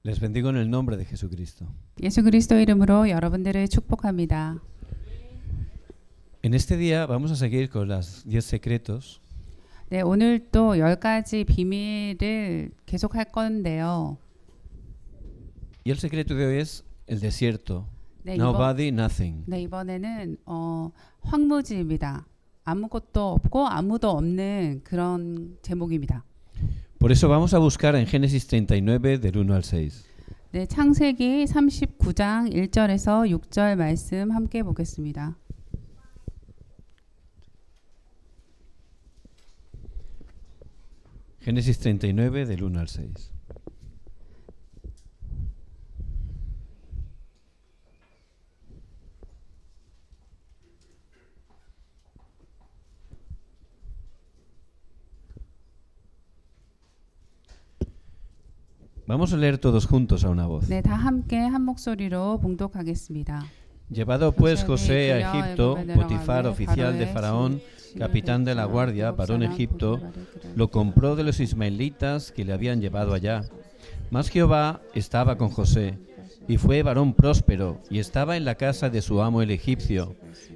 Les bendigo en el nombre de Jesucristo. 예수 그리스도 이름으로 여러분들을 축복합니다. En este día vamos a seguir con los 10 secretos. 네, 오늘 또 10가지 비밀을 계속할 건데요. Y el secreto de hoy es el desierto. 네, Nobody, nothing. 이번에는 황무지입니다. 아무것도 없고 아무도 없는 그런 제목입니다. Por eso vamos a buscar en Génesis 39 del 1 al 6. 네, 창세기 39장 1절에서 6절 말씀 함께 보겠습니다. Génesis 39 del 1 al 6. Vamos a leer todos juntos a una voz. 네, 다 함께 한 목소리로 봉독하겠습니다. Llevado pues José a Egipto, Potifar, oficial de Faraón, capitán de la guardia, varón Egipto, lo compró de los ismaelitas que le habían llevado allá. Mas Jehová estaba con José, y fue varón próspero, y estaba en la casa de su amo el egipcio.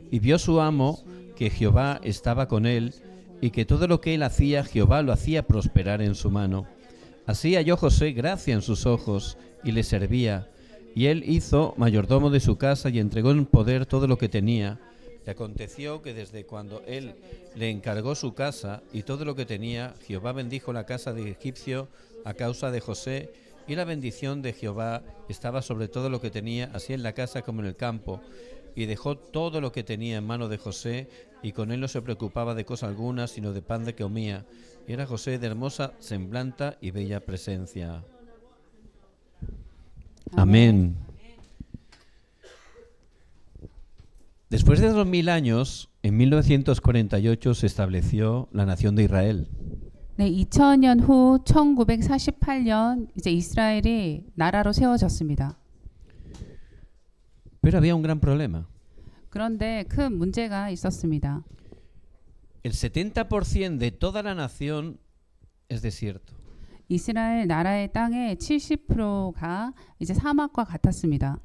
Y vio su amo que Jehová estaba con él, y que todo lo que él hacía, Jehová lo hacía prosperar en su mano. Así halló José gracia en sus ojos, y le servía. Y él hizo mayordomo de su casa y entregó en poder todo lo que tenía. Y aconteció que desde cuando él le encargó su casa y todo lo que tenía, Jehová bendijo la casa de egipcio a causa de José, y la bendición de Jehová estaba sobre todo lo que tenía, así en la casa como en el campo. Y dejó todo lo que tenía en mano de José, y con él no se preocupaba de cosa alguna, sino de pan de que comía. Y era José de hermosa semblanta y bella presencia. Amén. Después de 2000 años, en 1948 se estableció la nación de Israel. 네, 2000년 후 1948년 이제 이스라엘이 나라로 세워졌습니다. Pero había un gran problema. 그런데 큰 문제가 있었습니다. El 70% de toda la nación es desierto. 이스라엘 나라의 땅의 70%가 이제 사막과 같았습니다.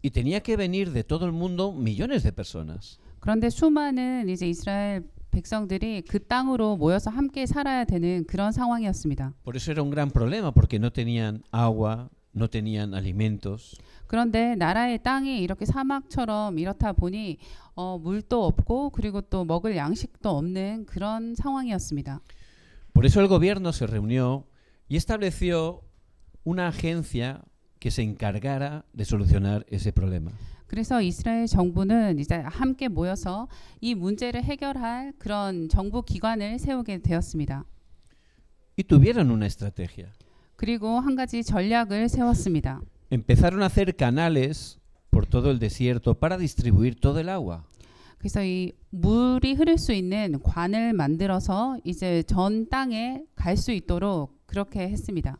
Y tenía que venir de todo el mundo millones de personas. 그런데 수많은 이제 이스라엘 백성들이 그 땅으로 모여서 함께 살아야 되는 그런 상황이었습니다. Por eso era un gran problema, porque no tenían agua, no tenían alimentos. 그런데 나라의 땅이 이렇게 사막처럼 이렇다 보니 물도 없고 그리고 또 먹을 양식도 없는 그런 상황이었습니다. Por eso el gobierno se reunió y estableció una agencia que se encargara de solucionar ese problema. 그래서 이스라엘 정부는 이제 함께 모여서 이 문제를 해결할 그런 정부 기관을 세우게 되었습니다. Y tuvieron una estrategia. 그리고 한 가지 전략을 세웠습니다. Empezaron a hacer canales por todo el desierto para distribuir todo el agua. 그래서 이 물이 흐를 수 있는 관을 만들어서 이제 전 땅에 갈 수 있도록 그렇게 했습니다.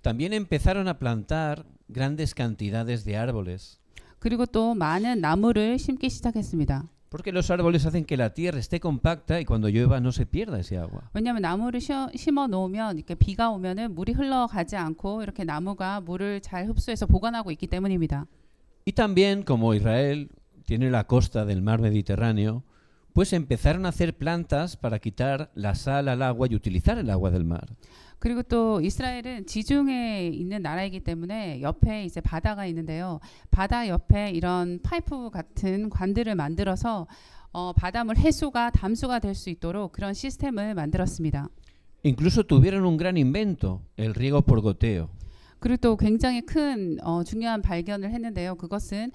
También empezaron a plantar grandes cantidades de árboles. 그리고 또 많은 나무를 심기 시작했습니다. Porque los árboles hacen que la tierra esté compacta y cuando llueva no se pierda ese agua. 왜냐하면 나무를 심어 놓으면 이렇게 비가 오면은 물이 흘러가지 않고 이렇게 나무가 물을 잘 흡수해서 보관하고 있기 때문입니다. Y también, como Israel tiene la costa del mar Mediterráneo, pues empezaron a hacer plantas para quitar la sal al agua y utilizar el agua del mar. 그리고 또 이스라엘은 지중해에 있는 나라이기 때문에 옆에 이제 바다가 있는데요. 바다 옆에 이런 파이프 같은 관들을 만들어서 바닷물 해수가 담수가 될 수 있도록 그런 시스템을 만들었습니다. Incluso tuvieron un gran invento, el riego por goteo. 그리고 또 굉장히 큰 중요한 발견을 했는데요. 그것은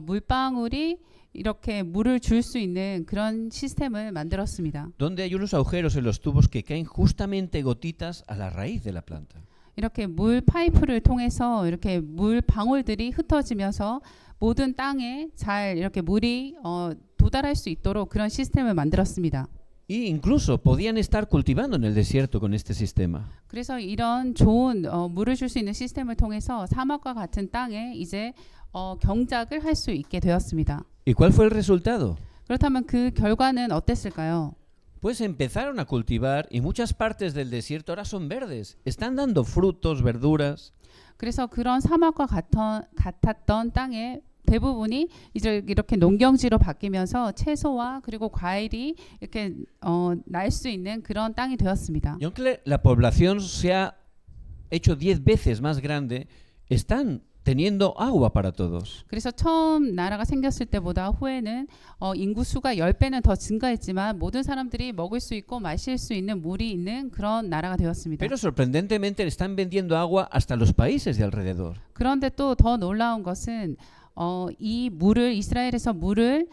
물방울이 이렇게 물을 줄 수 있는 그런 시스템을 만들었습니다. Donde hay unos agujeros en los tubos que caen justamente gotitas a la raíz de la planta. 이렇게 물 파이프를 통해서 이렇게 물 방울들이 흩어지면서 모든 땅에 잘 이렇게 물이 도달할 수 있도록 그런 시스템을 만들었습니다. Y incluso podían estar cultivando en el desierto con este sistema. 그래서 이런 좋은 물을 줄 수 있는 시스템을 통해서 사막과 같은 땅에 이제 경작을 할 수 있게 되었습니다. ¿Y cuál fue el resultado? 그렇다면 그 결과는 어땠을까요? Pues empezaron a cultivar y muchas partes del desierto ahora son verdes. Están dando frutos, verduras. 그래서 그런 사막과 같았던 땅에 대부분이 이제 이렇게 농경지로 바뀌면서 채소와 그리고 과일이 이렇게 날 수 있는 그런 땅이 되었습니다. Y aunque la población se ha hecho 10 veces más grande, están teniendo agua para todos. 그래서 처음 나라가 생겼을 때보다 후에는 인구 수가 10배는 더 증가했지만 모든 사람들이 먹을 수 있고 마실 수 있는 물이 있는 그런 나라가 되었습니다. Pero sorprendentemente le están vendiendo agua hasta los países de alrededor. 그런데 또 더 놀라운 것은 이 물을 이스라엘에서 물을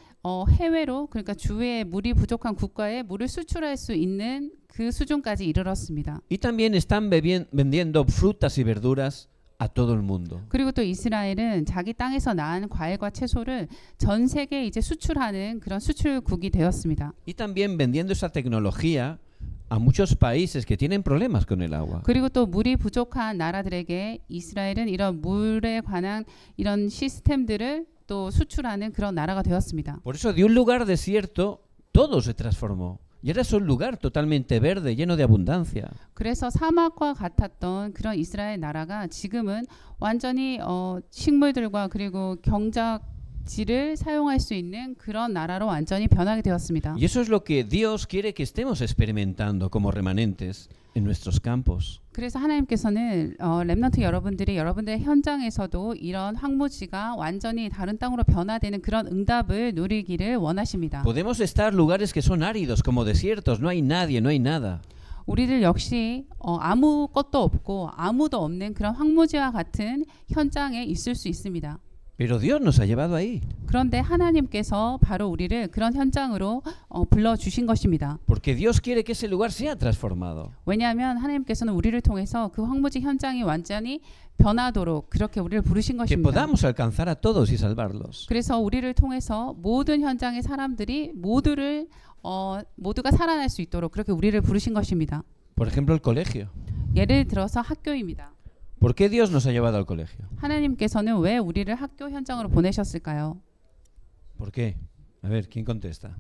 해외로 그러니까 주위에 물이 부족한 국가에 물을 수출할 수 있는 그 수준까지 이르렀습니다. Y también están vendiendo frutas y verduras a todo el mundo. 그리고 또 이스라엘은 자기 땅에서 난 과일과 채소를 전 세계에 이제 수출하는 그런 수출국이 되었습니다. Y también vendiendo esa tecnología a muchos países que tienen problemas con el agua. 그리고 또 물이 부족한 나라들에게 이스라엘은 이런 물에 관한 이런 시스템들을 또 수출하는 그런 나라가 되었습니다. Por eso de un lugar desierto todo se transformó. Y ahora es un lugar totalmente verde, lleno de abundancia. 그래서 사막과 같았던 그런 이스라엘 나라가 지금은 완전히 식물들과 그리고 경작지를 사용할 수 있는 그런 나라로 완전히 변하게 되었습니다. Y eso es lo que Dios quiere que estemos experimentando como remanentes en nuestros campos. 그래서 하나님께서는 렘넌트 여러분들이 여러분들의 현장에서도 이런 황무지가 완전히 다른 땅으로 변화되는 그런 응답을 누리기를 원하십니다. Podemos estar lugares que son áridos como desiertos, no hay nadie, no hay nada. 우리들 역시 아무것도 없고 아무도 없는 그런 황무지와 같은 현장에 있을 수 있습니다. Pero Dios nos ha llevado ahí. 그런데 하나님께서 바로 우리를 그런 현장으로 불러주신 것입니다. Porque Dios quiere que ese lugar sea transformado. 왜냐하면 하나님께서는 우리를 통해서 그 황무지 현장이 완전히 변하도록 그렇게 우리를 부르신 Que 것입니다. podamos alcanzar a todos y salvarlos. 그래서 우리를 통해서 모든 현장의 사람들이 모두가 살아날 수 있도록 그렇게 우리를 부르신 것입니다. Por ejemplo, el colegio. 예를 들어서 학교입니다. ¿Por qué Dios nos ha llevado al colegio? 하나님께서는 왜 우리를 학교 현장으로 보내셨을까요? ¿Por qué? A ver, ¿quién contesta?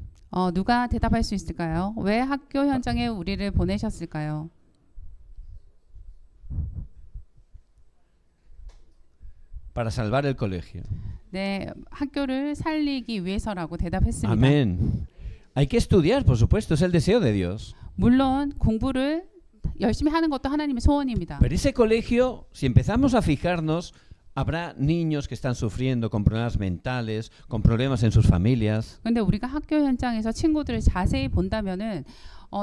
누가 대답할 수 있을까요? 왜 학교 현장에 우리를 보내셨을까요? Para salvar el colegio. 네, 학교를 살리기 위해서라고 대답했습니다. Amén. Hay que estudiar, por supuesto, es el deseo de Dios. 물론 공부를 열심히 하는 것도 하나님의 소원입니다. Pero ese colegio, si empezamos a fijarnos, habrá niños que están sufriendo con problemas mentales, con problemas en sus familias. 근데 우리가 학교 현장에서 친구들을 자세히 본다면은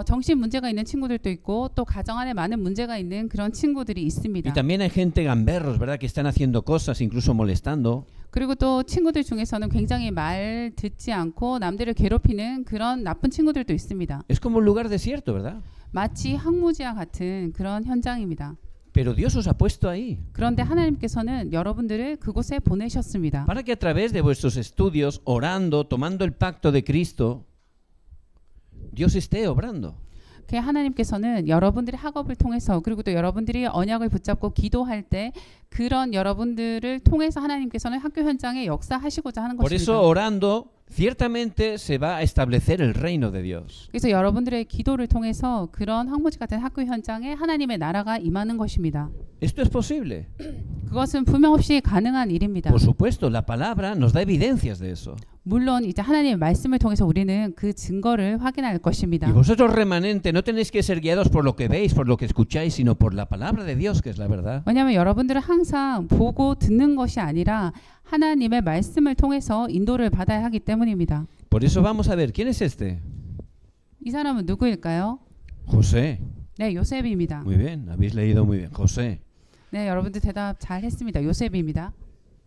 정신 문제가 있는 친구들도 있고 또 가정 안에 많은 문제가 있는 그런 친구들이 있습니다. Y también hay gente gamberros, ¿verdad?, que están haciendo cosas, incluso molestando. 그리고 또 친구들 중에서는 굉장히 말 듣지 않고 남들을 괴롭히는 그런 나쁜 친구들도 있습니다. Es como un lugar desierto, ¿verdad? 마치 황무지와 같은 그런 현장입니다. Pero Dios os ha puesto ahí 그런데 하나님께서는 여러분들을 그곳에 보내셨습니다. para que a través de vuestros estudios, orando, tomando el pacto de Cristo, Dios esté obrando. 하나님께서는 여러분들의 학업을 통해서 그리고 또 여러분들이 언약을 붙잡고 기도할 때 그런 여러분들을 통해서 하나님께서는 학교 현장에 역사하시고자 하는 Por eso 것입니다. orando ciertamente se va a establecer el reino de Dios. 그래서 여러분들의 기도를 통해서 그런 황무지 같은 학교 현장에 하나님의 나라가 임하는 것입니다. Esto es posible. 그것은 분명없이 가능한 일입니다. Por supuesto, la palabra nos da evidencias de eso. 물론 이제 하나님의 말씀을 통해서 우리는 그 증거를 확인할 것입니다. Y vosotros remanente no tenéis que ser guiados por lo que veis, por lo que escucháis, sino por la palabra de Dios, que es la verdad. 왜냐하면 여러분들은 항상 보고 듣는 것이 아니라 하나님의 말씀을 통해서 인도를 받아야 하기 때문입니다. Por eso vamos a ver, ¿quién es este? 이 사람은 누구일까요? José. 네, 요셉입니다. Muy bien, habéis leído muy bien. José. 네, 여러분들 대답 잘 했습니다. 요셉입니다.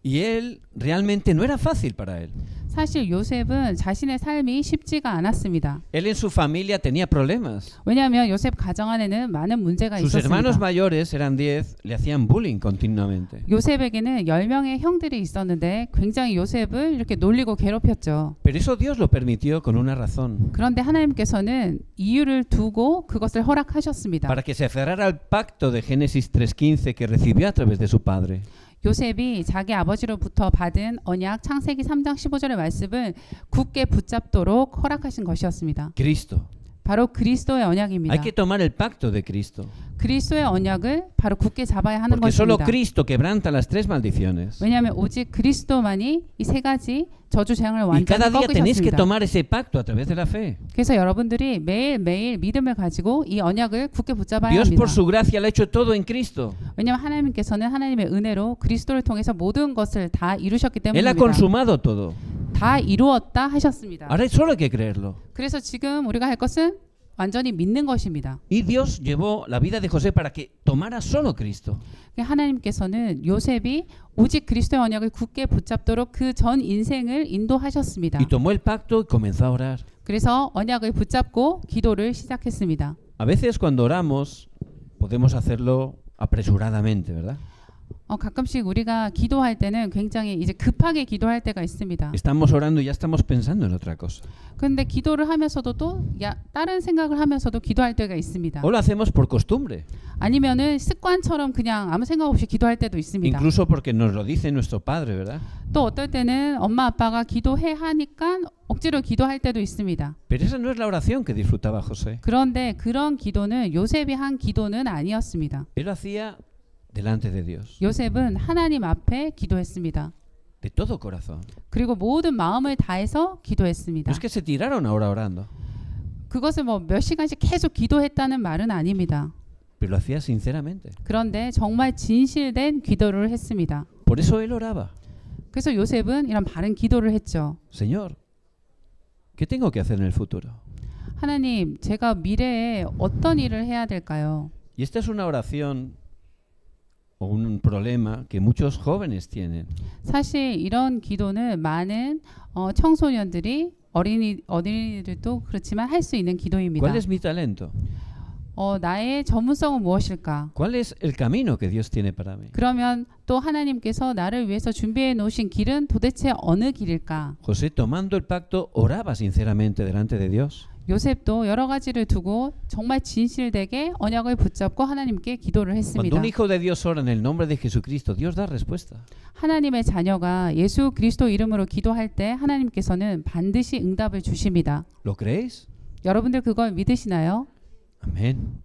Y él realmente no era fácil para él. 사실 요셉은 자신의 삶이 쉽지가 않았습니다. Él en su familia tenía problemas. 왜냐하면 요셉 가정 안에는 많은 문제가 Sus hermanos 있었습니다. mayores, eran 10, le hacían bullying continuamente. 요셉에게는 10명의 형들이 있었는데 굉장히 요셉을 이렇게 놀리고 괴롭혔죠. Pero eso Dios lo permitió con una razón. 그런데 하나님께서는 이유를 두고 그것을 허락하셨습니다. Para que se aferrara al pacto de Génesis 3:15 que recibió a través de su padre. 요셉이 자기 아버지로부터 받은 언약 창세기 3장 15절의 말씀을 굳게 붙잡도록 허락하신 것이었습니다. Cristo. 바로 그리스도의 언약입니다. Hay que tomar el pacto de Cristo. 그리스도의 언약을 바로 굳게 잡아야 하는 Porque solo 것입니다. Cristo quebranta las tres maldiciones. 왜냐하면 오직 그리스도만이 이 세 가지 저주 재앙을 Y 완전히 cada día tenéis que 꺾으셨습니다. tomar ese pacto a través de la fe. 그래서 여러분들이 매일매일 믿음을 가지고 이 언약을 굳게 붙잡아야 Dios 합니다. por su gracia lo ha hecho todo en Cristo. 왜냐하면 하나님께서는 하나님의 은혜로 그리스도를 통해서 모든 것을 다 이루셨기 Él ha 때문입니다. consumado todo. 다 이루었다 하셨습니다. Ahora solo hay que creerlo. 그래서 지금 우리가 할 것은 완전히 믿는 것입니다. Y Dios llevó la vida de José para que tomara solo Cristo. 하나님께서는 요셉이 오직 그리스도의 언약을 굳게 붙잡도록 그 전 인생을 인도하셨습니다. Y tomó el pacto y comenzó a orar. 그래서 언약을 붙잡고 기도를 시작했습니다. A veces cuando oramos podemos hacerlo apresuradamente, ¿verdad? 가끔씩 우리가 기도할 때는 굉장히 이제 급하게 기도할 때가 있습니다. Estamos orando y ya estamos pensando en otra cosa. 그런데 기도를 하면서도 또 다른 생각을 하면서도 기도할 때가 있습니다. O lo hacemos por costumbre, 아니면은 습관처럼 그냥 아무 생각 없이 기도할 때도 있습니다. incluso porque nos lo dice nuestro padre, ¿verdad? 또 어떨 때는 엄마 아빠가 기도해 하니까 억지로 기도할 때도 있습니다. Pero esa no es la oración que disfrutaba José. 그런데 그런 기도는 요셉이 한 기도는 아니었습니다. Él lo hacía delante de Dios, 요셉은 하나님 앞에 기도했습니다. de todo corazón. 그리고 모든 마음을 다해서 기도했습니다. No es que se tiraron ahora orando, 그것을 뭐 몇 시간씩 계속 기도했다는 말은 아닙니다. pero lo hacía sinceramente. 그런데 정말 진실된 기도를 했습니다. Por eso él oraba. 그래서 요셉은 이런 바른 기도를 했죠. Señor, ¿qué tengo que hacer en el futuro? 하나님, 제가 미래에 어떤 일을 해야 될까요? Y esta es una oración o un problema que muchos jóvenes tienen. 사실 이런 기도는 많은 청소년들이 어린이들도 그렇지만 할 수 있는 기도입니다. ¿Cuál es mi talento? 나의 전문성은 무엇일까? ¿Cuál es el camino que Dios tiene para mí? 그러면 또 하나님께서 나를 위해서 준비해 놓으신 길은 도대체 어느 길일까? José, tomando el pacto, oraba sinceramente delante de Dios. 요셉도 여러 가지를 두고 정말 진실되게 언약을 붙잡고 하나님께 기도를 Cuando 했습니다. un hijo de Dios ora en el nombre de Jesucristo, Dios da respuesta. 하나님의 자녀가 예수 그리스도 이름으로 기도할 때 하나님께서는 반드시 응답을 주십니다. ¿Lo creéis? 여러분들 그걸 믿으시나요? Amén.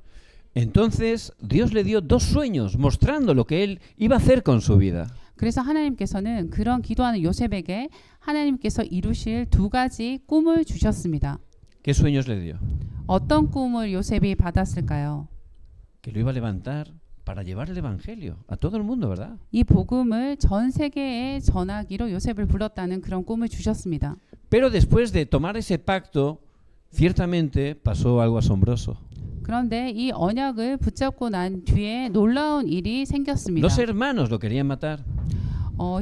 Entonces, Dios le dio dos sueños mostrando lo que él iba a hacer con su vida. 그래서 하나님께서는 그런 기도하는 요셉에게 하나님께서 이루실 두 가지 꿈을 주셨습니다. ¿Qué sueños le dio? 어떤 꿈을 요셉이 받았을까요? Que lo iba a levantar para llevar el evangelio a todo el mundo, ¿verdad? 이 복음을 전 세계에 전하기로 요셉을 불렀다는 그런 꿈을 주셨습니다. Pero después de tomar ese pacto, ciertamente pasó algo asombroso. 그런데 이 언약을 붙잡고 난 뒤에 놀라운 일이 생겼습니다. Los hermanos lo querían matar.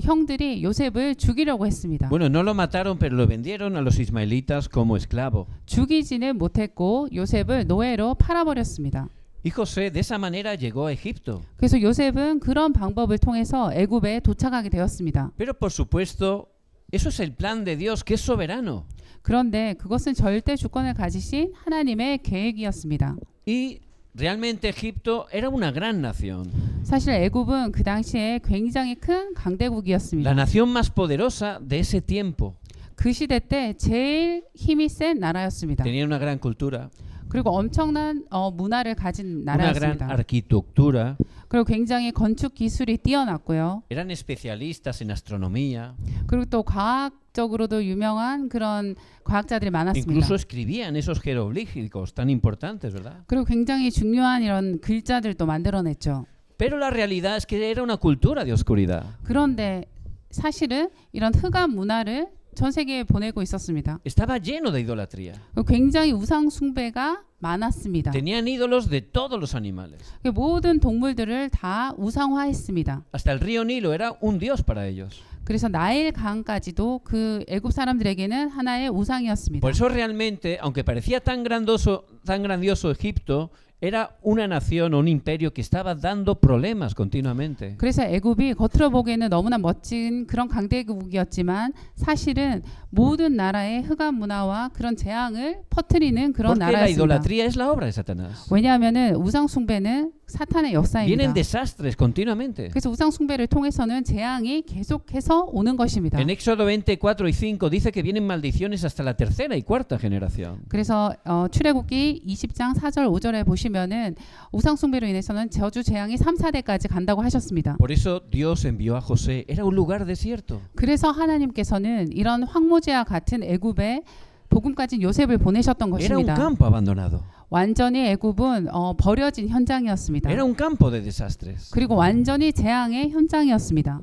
형들이 요셉을 죽이려고 했습니다. Bueno, no lo mataron, pero lo vendieron a los ismaelitas como esclavo. 죽이지는 못했고 요셉을 노예로 팔아버렸습니다. Y José de esa manera llegó a Egipto. 그래서 요셉은 그런 방법을 통해서 애굽에 도착하게 되었습니다. Pero por supuesto, eso es el plan de Dios, que es soberano. 그런데 그것은 절대 주권을 가지신 하나님의 계획이었습니다. Y realmente Egipto era una gran nación. 사실 애굽은 그 당시에 굉장히 큰 강대국이었습니다. La nación más poderosa de ese tiempo. 그 시대 때 제일 힘이 센 나라였습니다. Tenía una gran cultura, 그리고 엄청난 문화를 가진 una gran 나라였습니다. arquitectura. 그리고 굉장히 건축 기술이 뛰어났고요. Eran especialistas en astronomía. 그리고 또 과학적으로도 유명한 그런 과학자들이 많았습니다. Incluso escribían esos jeroglíficos tan importantes, ¿verdad? 그리고 굉장히 중요한 이런 글자들도 만들어냈죠. Pero la realidad es que era una cultura de oscuridad. 그런데 사실은 이런 흑암 문화를 전 세계에 보내고 있었습니다. Estaba lleno de idolatría. 굉장히 우상 숭배가 많았습니다. Tenían ídolos de todos los animales. 모든 동물들을 다 우상화했습니다. Hasta el río Nilo era un dios para ellos. 그래서 나일 강까지도 그 애굽 사람들에게는 하나의 우상이었습니다. Por eso realmente, aunque parecía tan grandioso Egipto, era una nación, un imperio que estaba dando problemas continuamente. 그래서 애굽이 겉으로 보기에는 너무나 멋진 그런 강대국이었지만 사실은 모든 나라의 흑암 문화와 그런 재앙을 퍼뜨리는 그런 Porque la 나라였습니다. idolatría es la obra de Satanás. 왜냐하면은 우상 숭배는 사탄의 역사입니다. Vienen desastres continuamente. 그래서 우상 숭배를 통해서는 재앙이 계속해서 오는 것입니다. En Éxodo 24, 5 dice que vienen maldiciones hasta la tercera y cuarta generación. 그래서 출애굽기 20장 4절 5절에 보시면은 우상 숭배로 인해서는 저주 재앙이 3, 4대까지 간다고 하셨습니다. Por eso Dios envió a José. Era un lugar desierto. 그래서 하나님께서는 이런 황무지와 같은 애굽에 복음 가진 요셉을 보내셨던 Era un 것입니다. campo abandonado. 완전히 애굽은 버려진 현장이었습니다. Era un campo de desastres. 그리고 완전히 재앙의 현장이었습니다.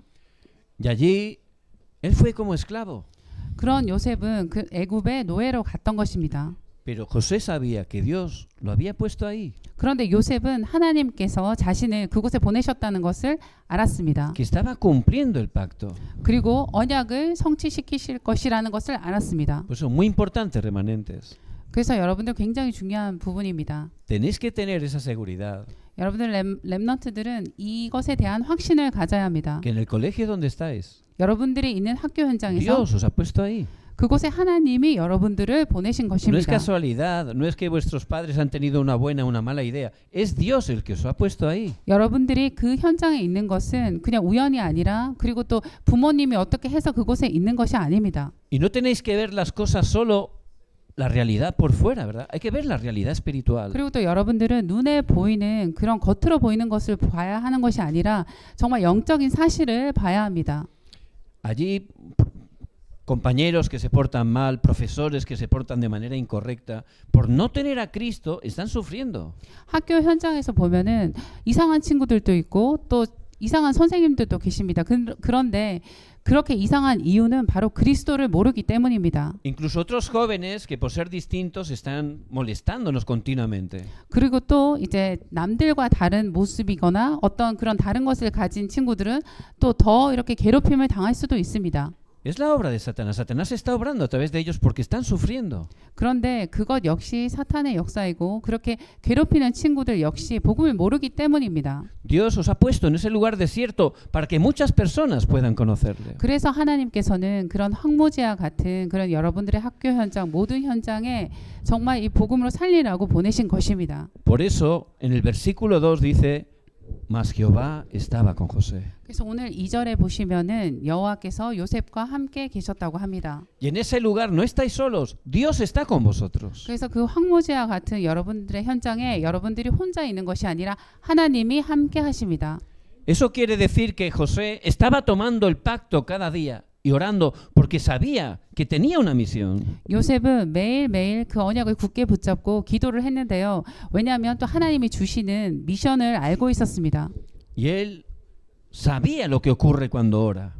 Y allí él fue como esclavo. 그런 요셉은 그 애굽의 노예로 갔던 것입니다. Pero José sabía que Dios lo había puesto ahí. 그런데 요셉은 하나님께서 자신을 그곳에 보내셨다는 것을 알았습니다. Que estaba cumpliendo el pacto. 그리고 언약을 성취시키실 것이라는 것을 알았습니다. Por eso, muy importante, remanentes. 그래서 여러분들 굉장히 중요한 부분입니다. Tenéis que tener esa seguridad 여러분들 렘넌트들은 이것에 대한 확신을 가져야 합니다. que en el colegio donde estáis, 여러분들이 있는 학교 현장에서 Dios os ha puesto ahí. 그곳에 하나님이 여러분들을 보내신 No es 것입니다. casualidad, no es que vuestros padres han tenido una buena o una mala idea. Es Dios el que os ha puesto ahí. 여러분들이 그 현장에 있는 것은 그냥 우연이 아니라 그리고 또 부모님이 어떻게 해서 그곳에 있는 것이 아닙니다. Y no tenéis que ver las cosas solo la realidad por fuera, ¿verdad? Hay que ver la realidad espiritual. 그리고 또 여러분들은 눈에 보이는 그런 겉으로 보이는 것을 봐야 하는 것이 아니라 정말 영적인 사실을 봐야 합니다. Allí compañeros que se portan mal, profesores que se portan de manera incorrecta, por no tener a Cristo, están sufriendo. 학교 현장에서 보면은 이상한 친구들도 있고 또 이상한 선생님들도 계십니다. 그런데 그렇게 이상한 이유는 바로 그리스도를 모르기 때문입니다. Incluso otros jóvenes que por ser distintos están molestándonos continuamente. 그리고 또 이제 남들과 다른 모습이거나 어떤 그런 다른 것을 가진 친구들은 또 더 이렇게 괴롭힘을 당할 수도 있습니다. Es la obra de Satanás. Satanás está obrando a través de ellos porque están sufriendo. 그런데 그것 역시 사탄의 역사이고 그렇게 괴롭히는 친구들 역시 복음을 모르기 때문입니다. Dios os ha puesto en ese lugar desierto para que muchas personas puedan conocerle. 그래서 하나님께서는 그런 황무지와 같은 그런 여러분들의 학교 현장 모든 현장에 정말 이 복음으로 살리라고 보내신 것입니다. Por eso en el versículo 2 dice, mas Jehová estaba con José. 그래서 오늘 2절에 보시면은 여호와께서 요셉과 함께 계셨다고 합니다. Y en ese lugar no estáis solos, Dios está con vosotros. 그래서 그 황무지와 같은 여러분들의 현장에 여러분들이 혼자 있는 것이 아니라 하나님이 함께 하십니다. Eso quiere decir que José estaba tomando el pacto cada día y orando porque sabía que tenía una misión. 요셉은 매일매일 그 언약을 굳게 붙잡고 기도를 했는데요. 왜냐하면 또 하나님이 주시는 미션을 알고 있었습니다. Y él sabía lo que ocurre cuando ora.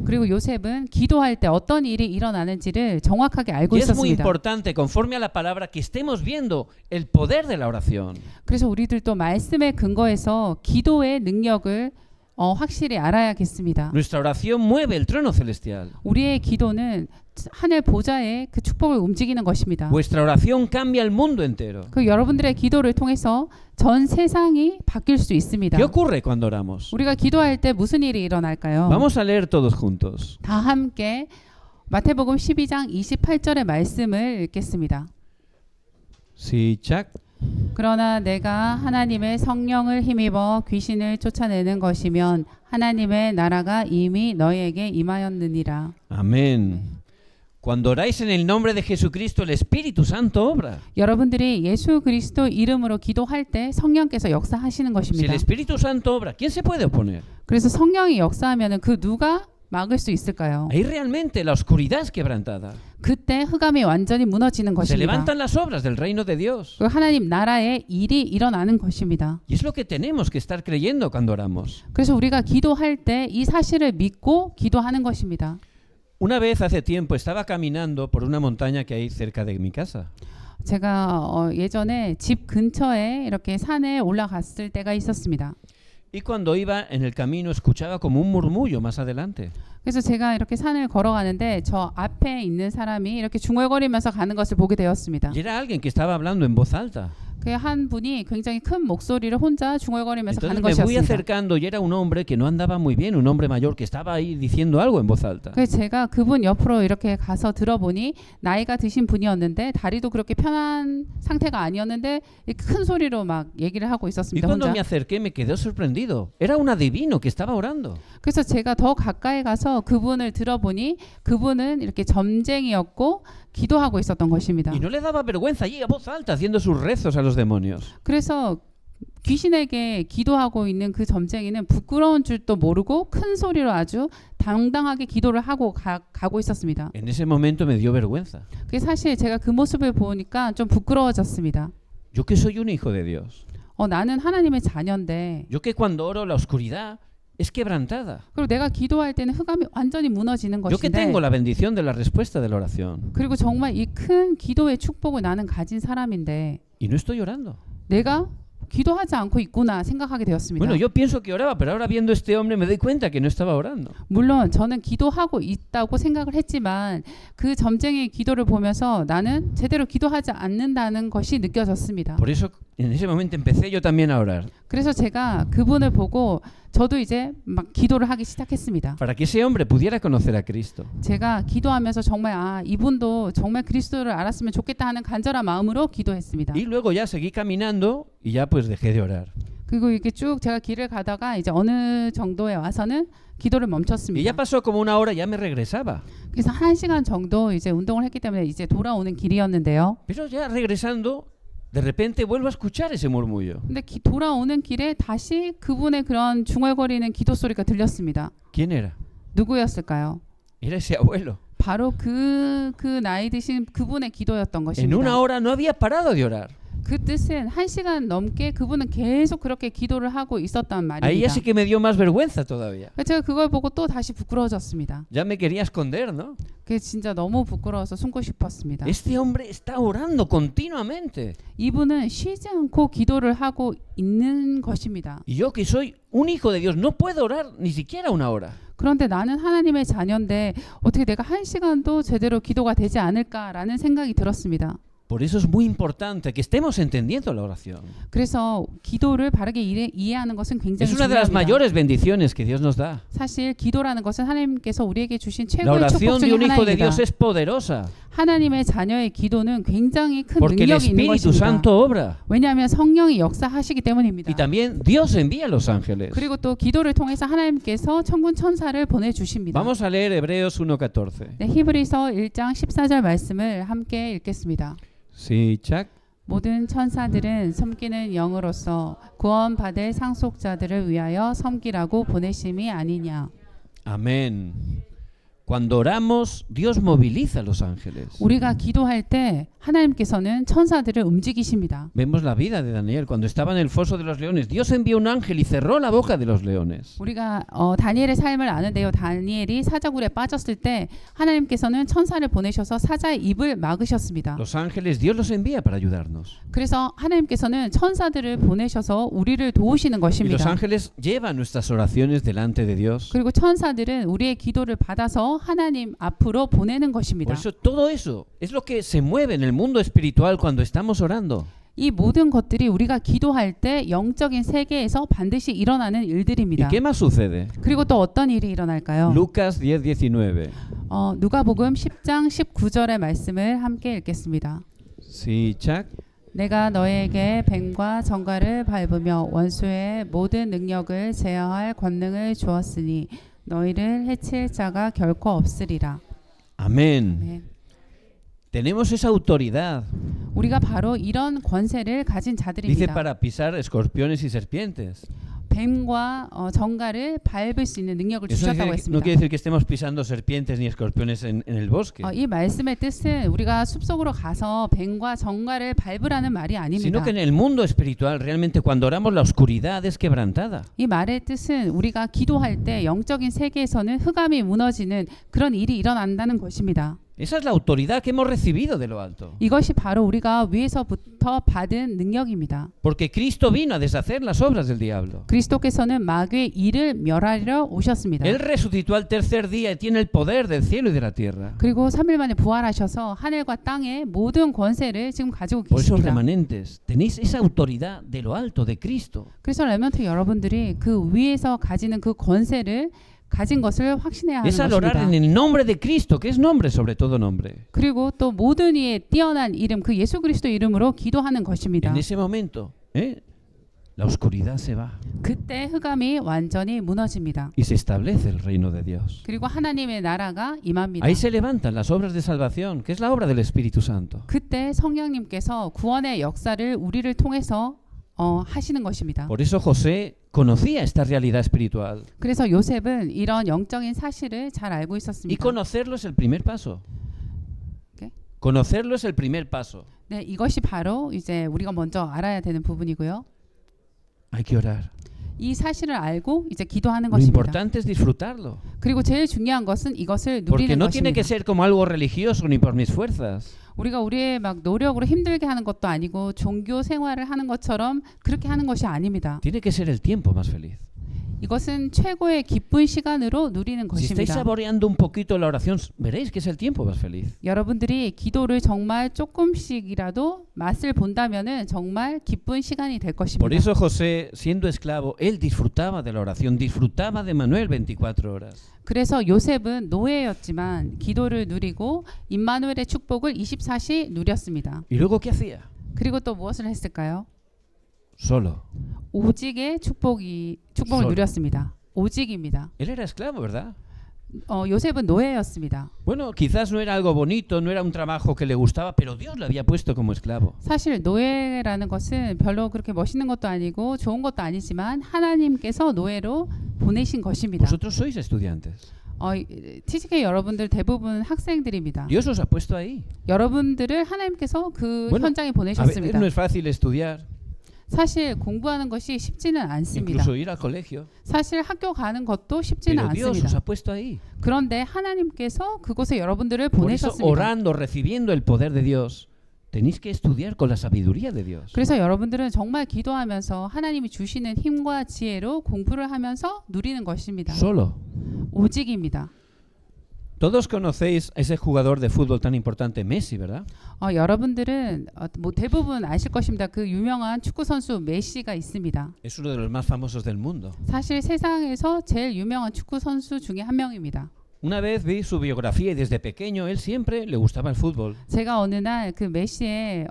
그리고 요셉은 기도할 때 어떤 일이 일어나는지를 정확하게 알고 Y es muy 있었습니다. importante, conforme a la palabra, que estemos viendo el poder de la oración. 그래서 우리들도 말씀에 근거해서 기도의 능력을 확실히 알아야겠습니다. Nuestra oración mueve el trono celestial. 우리의 기도는 하늘 보좌의 그 축복을 움직이는 것입니다. Vuestra oración cambia el mundo entero. 그 여러분들의 기도를 통해서 전 세상이 바뀔 수 있습니다. ¿Qué ocurre cuando oramos? 우리가 기도할 때 무슨 일이 일어날까요? Vamos a leer todos juntos. 다 함께 마태복음 12장 28절의 말씀을 읽겠습니다. 시작. 그러나 내가 하나님의 성령을 힘입어 귀신을 쫓아내는 것이면 하나님의 나라가 이미 너희에게 임하였느니라. Amén. Cuando oráis en el nombre de Jesucristo, el Espíritu Santo obra. 여러분들이 예수 그리스도 이름으로 기도할 때 성령께서 역사하시는 Si el 것입니다. Espíritu Santo obra, ¿quién se puede oponer? 그래서 성령이 역사하면은 그 누가 막을 수 있을까요? Ahí realmente la oscuridad es quebrantada. 그때 흑암이 완전히 무너지는 Se 것입니다. levantan las obras del reino de Dios. 그 하나님 나라의 일이 일어나는 것입니다. Y es lo que tenemos que estar creyendo cuando oramos. 그래서 우리가 기도할 때 이 사실을 믿고 기도하는 것입니다. Una vez hace tiempo estaba caminando por una montaña que hay cerca de mi casa. 제가 예전에 집 근처에 이렇게 산에 올라갔을 때가 있었습니다. Y cuando iba en el camino escuchaba como un murmullo más adelante. 그래서 제가 이렇게 산을 걸어가는데 저 앞에 있는 사람이 이렇게 중얼거리면서 가는 것을 보게 되었습니다. Y era alguien que estaba hablando en voz alta. 그 한 분이 굉장히 큰 목소리를 혼자 중얼거리면서 Entonces 가는 me fui 것이었습니다. acercando y era un hombre que no andaba muy bien, un hombre mayor que estaba ahí diciendo algo en voz alta. 그래서 제가 그분 옆으로 이렇게 가서 들어보니 나이가 드신 분이었는데 다리도 그렇게 편한 상태가 아니었는데 큰 소리로 막 얘기를 하고 Y 있었습니다. cuando 혼자. me acerqué me quedé sorprendido. Era un adivino que estaba orando. 그래서 제가 더 가까이 가서 그분을 들어보니 그분은 이렇게 점쟁이였고 기도하고 있었던 것입니다. Y no le daba vergüenza allí a voz alta haciendo sus rezos a los demonios. 그래서 귀신에게 기도하고 있는 그 점쟁이는 부끄러운 줄도 모르고 큰 소리로 아주 당당하게 기도를 하고 가고 있었습니다. En ese momento me dio vergüenza. 그게 사실 제가 그 모습을 보니까 좀 부끄러워졌습니다. Yo que soy un hijo de Dios. 나는 하나님의 자녀인데 Yo que cuando oro la oscuridad es quebrantada. 그리고 내가 기도할 때는 흑암이 완전히 무너지는 Yo que 것인데 tengo la bendición de la respuesta de la oración. 그리고 정말 이 큰 기도의 축복을 나는 가진 사람인데 Y no estoy orando. 내가 기도하지 않고 있구나 생각하게 되었습니다. Bueno, yo pienso que oraba, pero ahora viendo este hombre me doy cuenta que no estaba orando. 물론 저는 기도하고 있다고 생각을 했지만 그 점쟁이의 기도를 보면서 나는 제대로 기도하지 않는다는 것이 느껴졌습니다. Por eso en ese momento empecé yo también a orar. 그래서 제가 그분을 보고 저도 이제 막 기도를 하기 시작했습니다. Para que ese hombre pudiera conocer a Cristo. 제가 기도하면서 정말 이분도 정말 그리스도를 알았으면 좋겠다 하는 간절한 마음으로 기도했습니다. Y luego ya seguí caminando y ya pues dejé de orar. 그리고 이렇게 쭉 제가 길을 가다가 이제 어느 정도에 와서는 기도를 Y 멈췄습니다. ya pasó como una hora, ya me regresaba. 그래서 1시간 정도 이제 운동을 했기 때문에 이제 돌아오는 길이었는데요. Pero ya regresando, de repente vuelvo a escuchar ese murmullo. 근데 돌아오는 길에 다시 그분의 그런 중얼거리는 기도 소리가 들렸습니다. ¿Quién era? 누구였을까요? Era ese abuelo. 바로 그 나이 드신 그분의 기도였던 En 것입니다. una hora no había parado de orar. 그 뜻은 1시간 넘게 그분은 계속 그렇게 기도를 하고 있었단 Ahí ya 말입니다. sí que me dio más vergüenza todavía. 제가 그걸 보고 또 다시 부끄러워졌습니다. Ya me quería esconder, ¿no? 그게 진짜 너무 부끄러워서 숨고 싶었습니다. Este hombre está orando continuamente. 이분은 쉬지 않고 기도를 하고 있는 것입니다. Y yo que soy un hijo de Dios no puedo orar ni siquiera una hora. 그런데 나는 하나님의 자녀인데 어떻게 내가 1시간도 제대로 기도가 되지 않을까라는 생각이 들었습니다. Por eso es muy importante que estemos entendiendo la oración. 그래서 기도를 바르게 이해하는 것은 굉장히 Es una de las 중요합니다. mayores bendiciones que Dios nos da. 사실 기도라는 것은 하나님께서 우리에게 주신 La 최고의 축복 oración 중에 de un hijo de 하나입니다. Dios es poderosa 하나님의 자녀의 기도는 굉장히 큰 porque el 능력이 있는 Espíritu 것입니다. Santo obra. 왜냐하면 성령이 역사하시기 때문입니다. Y también Dios envía a los ángeles. 그리고 또 기도를 통해서 하나님께서 천군 천사를 보내주십니다. Vamos a leer Hebreos 1:14. 네, 히브리서 1장 14절 말씀을 함께 읽겠습니다. 시작. 모든 천사들은 섬기는 영으로서 구원받을 상속자들을 위하여 섬기라고 보내심이 아니냐. Amén. Cuando oramos, Dios moviliza a los ángeles. 우리가 기도할 때 하나님께서는 천사들을 움직이십니다. Vemos la vida de Daniel cuando estaba en el foso de los leones. Dios envió un ángel y cerró la boca de los leones. 우리가 다니엘의 삶을 아는데요. 다니엘이 사자굴에 빠졌을 때 하나님께서는 천사를 보내셔서 사자의 입을 막으셨습니다. Los ángeles Dios los envía para ayudarnos. 그래서 하나님께서는 천사들을 보내셔서 우리를 도우시는 Y los 것입니다. ángeles llevan nuestras oraciones delante de Dios. 그리고 천사들은 우리의 기도를 받아서 하나님 앞으로 보내는 Por 것입니다. eso todo eso es lo que se mueve en el mundo espiritual cuando estamos orando. 이 모든 것들이 우리가 기도할 때 영적인 세계에서 반드시 일어나는 ¿Y 일들입니다. qué más sucede? 그리고 또 어떤 일이 일어날까요? Lucas 10:19. 누가복음 10장 19절의 말씀을 함께 읽겠습니다. 시작. 내가 너에게 뱀과 정갈을 밟으며 원수의 모든 능력을 제어할 권능을 주었으니 너희를 해칠 자가 결코 없으리라. Amén. 네. Tenemos esa autoridad. 우리가 바로 이런 권세를 가진 Dice 자들입니다. para pisar escorpiones y serpientes. 뱀과 정갈을 밟을 수 있는 능력을 Eso 주셨다고 no 했습니다. quiere decir que estemos pisando serpientes ni escorpiones en el bosque, 이 말씀의 뜻은 우리가 숲속으로 가서 뱀과 정갈을 밟으라는 말이 아닙니다. sino que en el mundo espiritual realmente cuando oramos la oscuridad es quebrantada. 이 말의 뜻은 우리가 기도할 때 영적인 세계에서는 흑암이 무너지는 그런 일이 일어난다는 것입니다. Esa es la autoridad que hemos recibido de lo alto. 이것이 바로 우리가 위에서부터 받은 능력입니다. Porque Cristo vino a deshacer las obras del diablo. 그리스도께서는 마귀의 일을 멸하려 오셨습니다. Él resucitó al tercer día y tiene el poder del cielo y de la tierra. 그리고 3일 만에 부활하셔서 하늘과 땅의 모든 권세를 지금 가지고 Por eso, 계십니다. remanentes, tenéis esa autoridad de lo alto de Cristo. 그래서 레먼트 여러분들이 그 위에서 가지는 그 권세를 가진 것을 확신해야 하는 Es al orar en 것입니다. el nombre de Cristo, que es nombre sobre todo nombre. 그리고 또 모든 이의 뛰어난 이름 그 예수 그리스도 이름으로 기도하는 것입니다. En ese momento, la oscuridad se va 그때 흑암이 완전히 무너집니다. y se establece el reino de Dios. 그리고 하나님의 나라가 임합니다. Ahí se levantan las obras de salvación, que es la obra del Espíritu Santo. 그때 성령님께서 구원의 역사를 우리를 통해서 하시는 것입니다. Por eso José conocía esta realidad espiritual. 그래서 요셉은 이런 영적인 사실을 잘 알고 Y 있었습니다. conocerlo es el primer paso. ¿Qué? Conocerlo es el primer paso. 네, 이것이 바로 이제 우리가 먼저 알아야 되는 부분이고요. Hay que orar. 이 사실을 알고 이제 기도하는 Lo 것입니다. importante es disfrutarlo. 그리고 제일 중요한 것은 이것을 Porque 누리는 no tiene 것입니다. que ser como algo religioso ni por mis fuerzas. 우리가 우리의 막 노력으로 힘들게 하는 것도 아니고 종교 생활을 하는 것처럼 그렇게 하는 것이 아닙니다. Tiene que ser el tiempo más feliz. 이것은 최고의 기쁜 시간으로 누리는 Si estáis 것입니다. saboreando un poquito la oración, veréis que es el tiempo más feliz. 여러분들이 기도를 정말 조금씩이라도 맛을 본다면은 정말 기쁜 시간이 될 것입니다. Por eso José, siendo esclavo, él disfrutaba de la oración, disfrutaba de Manuel 24 horas. 그래서 요셉은 노예였지만 기도를 누리고 임마누엘의 축복을 24시 누렸습니다. ¿Y luego qué hacía? 그리고 또 무엇을 했을까요? Solo. 오직의 축복을 Solo. 누렸습니다. 오직입니다. Él era esclavo, ¿verdad? 요셉은 노예였습니다. Bueno, quizás no era algo bonito, no era un trabajo que le gustaba, pero Dios lo había puesto como esclavo. 사실 노예라는 것은 별로 그렇게 멋있는 것도 아니고 좋은 것도 아니지만 하나님께서 노예로 보내신 것입니다. Vosotros sois estudiantes. TGK 여러분들 대부분 학생들입니다. Dios os ha puesto ahí. 여러분들을 하나님께서 그 Bueno, 현장에 A veces 보내셨습니다. no es fácil estudiar, 사실 공부하는 것이 쉽지는 않습니다. incluso ir al colegio, 사실 학교 가는 것도 쉽지는 pero Dios os 않습니다. ha puesto ahí. 그런데 하나님께서 그곳에 여러분들을 Por eso, 보내셨습니다. orando, recibiendo el poder de Dios, tenéis que estudiar con la sabiduría de Dios. 그래서 여러분들은 정말 기도하면서 하나님이 주시는 힘과 지혜로 공부를 하면서 누리는 것입니다. Solo. 오직입니다. Todos conocéis a ese jugador de fútbol tan importante, Messi, ¿verdad? 여러분들은 뭐 대부분 아실 것입니다. 그 유명한 축구 선수 메시가 있습니다. Es uno de los más famosos del mundo. 사실 세상에서 제일 유명한 축구 선수 중에 한 명입니다. Una vez vi su biografía y desde pequeño él siempre le gustaba el fútbol. 제가 어느 날 그 메시의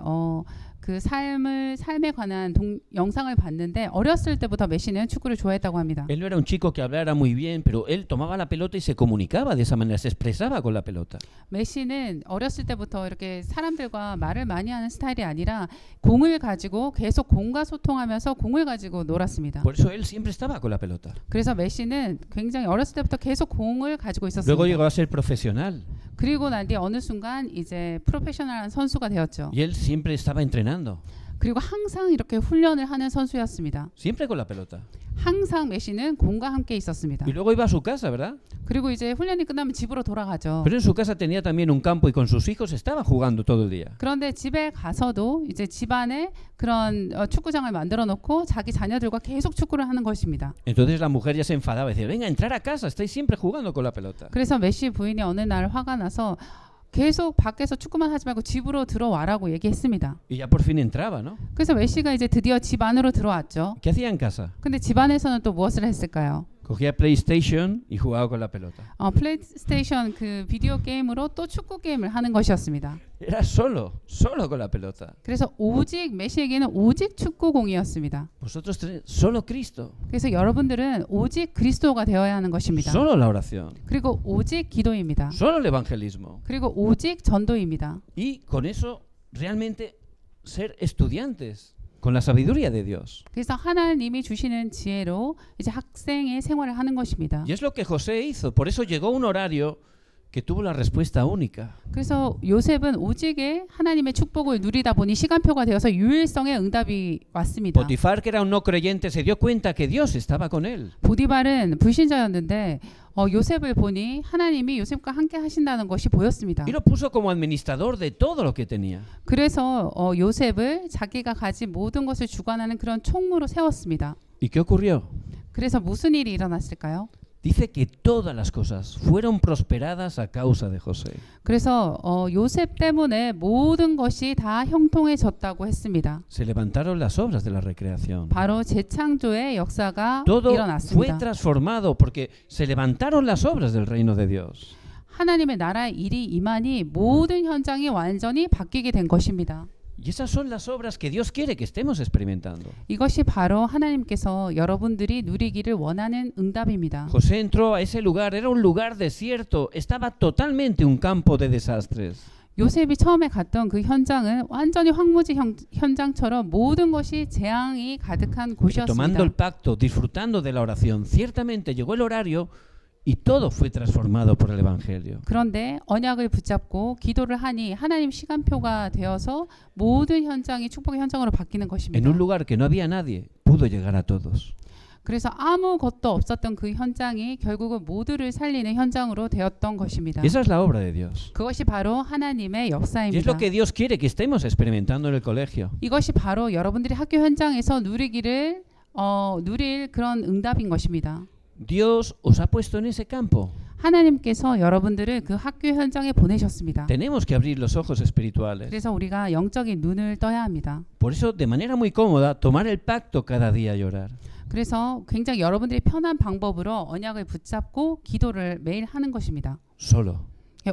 그 삶에 관한 영상을 봤는데 어렸을 때부터 메시는 축구를 좋아했다고 합니다. Él no era un chico que hablara muy bien, pero él tomaba la pelota y se comunicaba de esa manera, se expresaba con la pelota. 메시는 어렸을 때부터 이렇게 사람들과 말을 많이 하는 스타일이 아니라 공을 가지고 계속 공과 소통하면서 공을 가지고 놀았습니다. Por eso él siempre estaba con la pelota. 그래서 메시는 굉장히 어렸을 때부터 계속 공을 가지고 Luego llegó 있었습니다. a ser profesional 그리고 난 뒤에 어느 순간 이제 프로페셔널한 선수가 되었죠. y él siempre estaba entrenando, 그리고 항상 이렇게 훈련을 하는 선수였습니다. siempre con la pelota. 항상 메시는 공과 함께 있었습니다. Y luego iba a su casa, ¿verdad? 그리고 이제 훈련이 끝나면 집으로 돌아가죠. Pero en su casa tenía también un campo y con sus hijos estaba jugando todo el día. 그런데 집에 가서도 이제 집안에 그런 축구장을 만들어 놓고 자기 자녀들과 계속 축구를 하는 것입니다. Entonces la mujer ya se enfadaba y decía, venga, entrar a casa, estáis siempre jugando con la pelota. 그래서 메시 부인이 어느 날 화가 나서 계속 밖에서 축구만 하지 말고 집으로 들어와라고 얘기했습니다. Y ya por fin entraba, ¿no? 그래서 메시가 이제 드디어 집 안으로 들어왔죠. ¿Qué hacía en casa? 근데 집 안에서는 또 무엇을 했을까요? Cogía PlayStation y jugaba con la pelota. 플레이스테이션 그 비디오 게임으로 또 축구 게임을 하는 것이었습니다. Era solo con la pelota. 그래서 오직 메시에게는 오직 축구공이었습니다. Vosotros tenéis solo Cristo, 그래서 여러분들은 오직 그리스도가 되어야 하는 것입니다. solo la oración, 그리고 오직 기도입니다. solo el evangelismo. 그리고 오직 전도입니다. Y con eso realmente ser estudiantes con la sabiduría de Dios. 그래서 하나님이 주시는 지혜로 이제 학생의 생활을 하는 것입니다. Y es lo que José hizo. Por eso llegó un horario que tuvo la respuesta única. 그래서 요셉은 오직에 하나님의 축복을 누리다 보니 시간표가 되어서 유일성의 응답이 왔습니다. Potifar, que era un no creyente, se dio cuenta que Dios estaba con él. 보디발은 불신자였는데 요셉을 보니 하나님이 요셉과 함께 하신다는 것이 보였습니다. Y lo puso como administrador de todo lo que tenía. 그래서 요셉을 자기가 가진 모든 것을 주관하는 그런 총무로 세웠습니다. ¿Y qué ocurrió? 그래서 무슨 일이 일어났을까요? Dice que todas las cosas fueron prosperadas a causa de José. 그래서 요셉 때문에 모든 것이 다 형통해졌다고 했습니다. Se levantaron las obras de la recreación. 바로 재창조의 역사가 Todo fue 일어났습니다. transformado porque se levantaron las obras del reino de Dios. 하나님의 나라의 일이 임하니 모든 현장이 완전히 바뀌게 된 것입니다. Y esas son las obras que Dios quiere que estemos experimentando. 이것이 바로 하나님께서 여러분들이 누리기를 원하는 응답입니다. José entró a ese lugar, era un lugar desierto, estaba totalmente un campo de desastres. 요셉이 처음에 갔던 그 현장은 완전히 황무지 현장처럼 모든 것이 재앙이 가득한 곳이었습니다. Tomando el pacto, disfrutando de la oración, ciertamente llegó el horario y todo fue transformado por el Evangelio. 그런데 언약을 붙잡고 기도를 하니 하나님 시간표가 되어서 모든 현장이 축복의 현장으로 바뀌는 것입니다. En un lugar que no había nadie, pudo llegar a todos. 그래서 아무것도 없었던 그 현장이 결국은 모두를 살리는 현장으로 되었던 것입니다. Esa es la obra de Dios. 그것이 바로 하나님의 Y es 역사입니다. lo que Dios quiere que estemos experimentando en el colegio. 이것이 바로 여러분들이 학교 현장에서 누릴 그런 응답인 것입니다. Dios os ha puesto en ese campo. 하나님께서 여러분들을 그 학교 현장에 보내셨습니다. Tenemos que abrir los ojos espirituales. 그래서 우리가 영적인 눈을 떠야 합니다. Por eso, de manera muy cómoda, tomar el pacto cada día y orar. 그래서 굉장히 여러분들이 편한 방법으로 언약을 붙잡고 기도를 매일 하는 것입니다. Solo.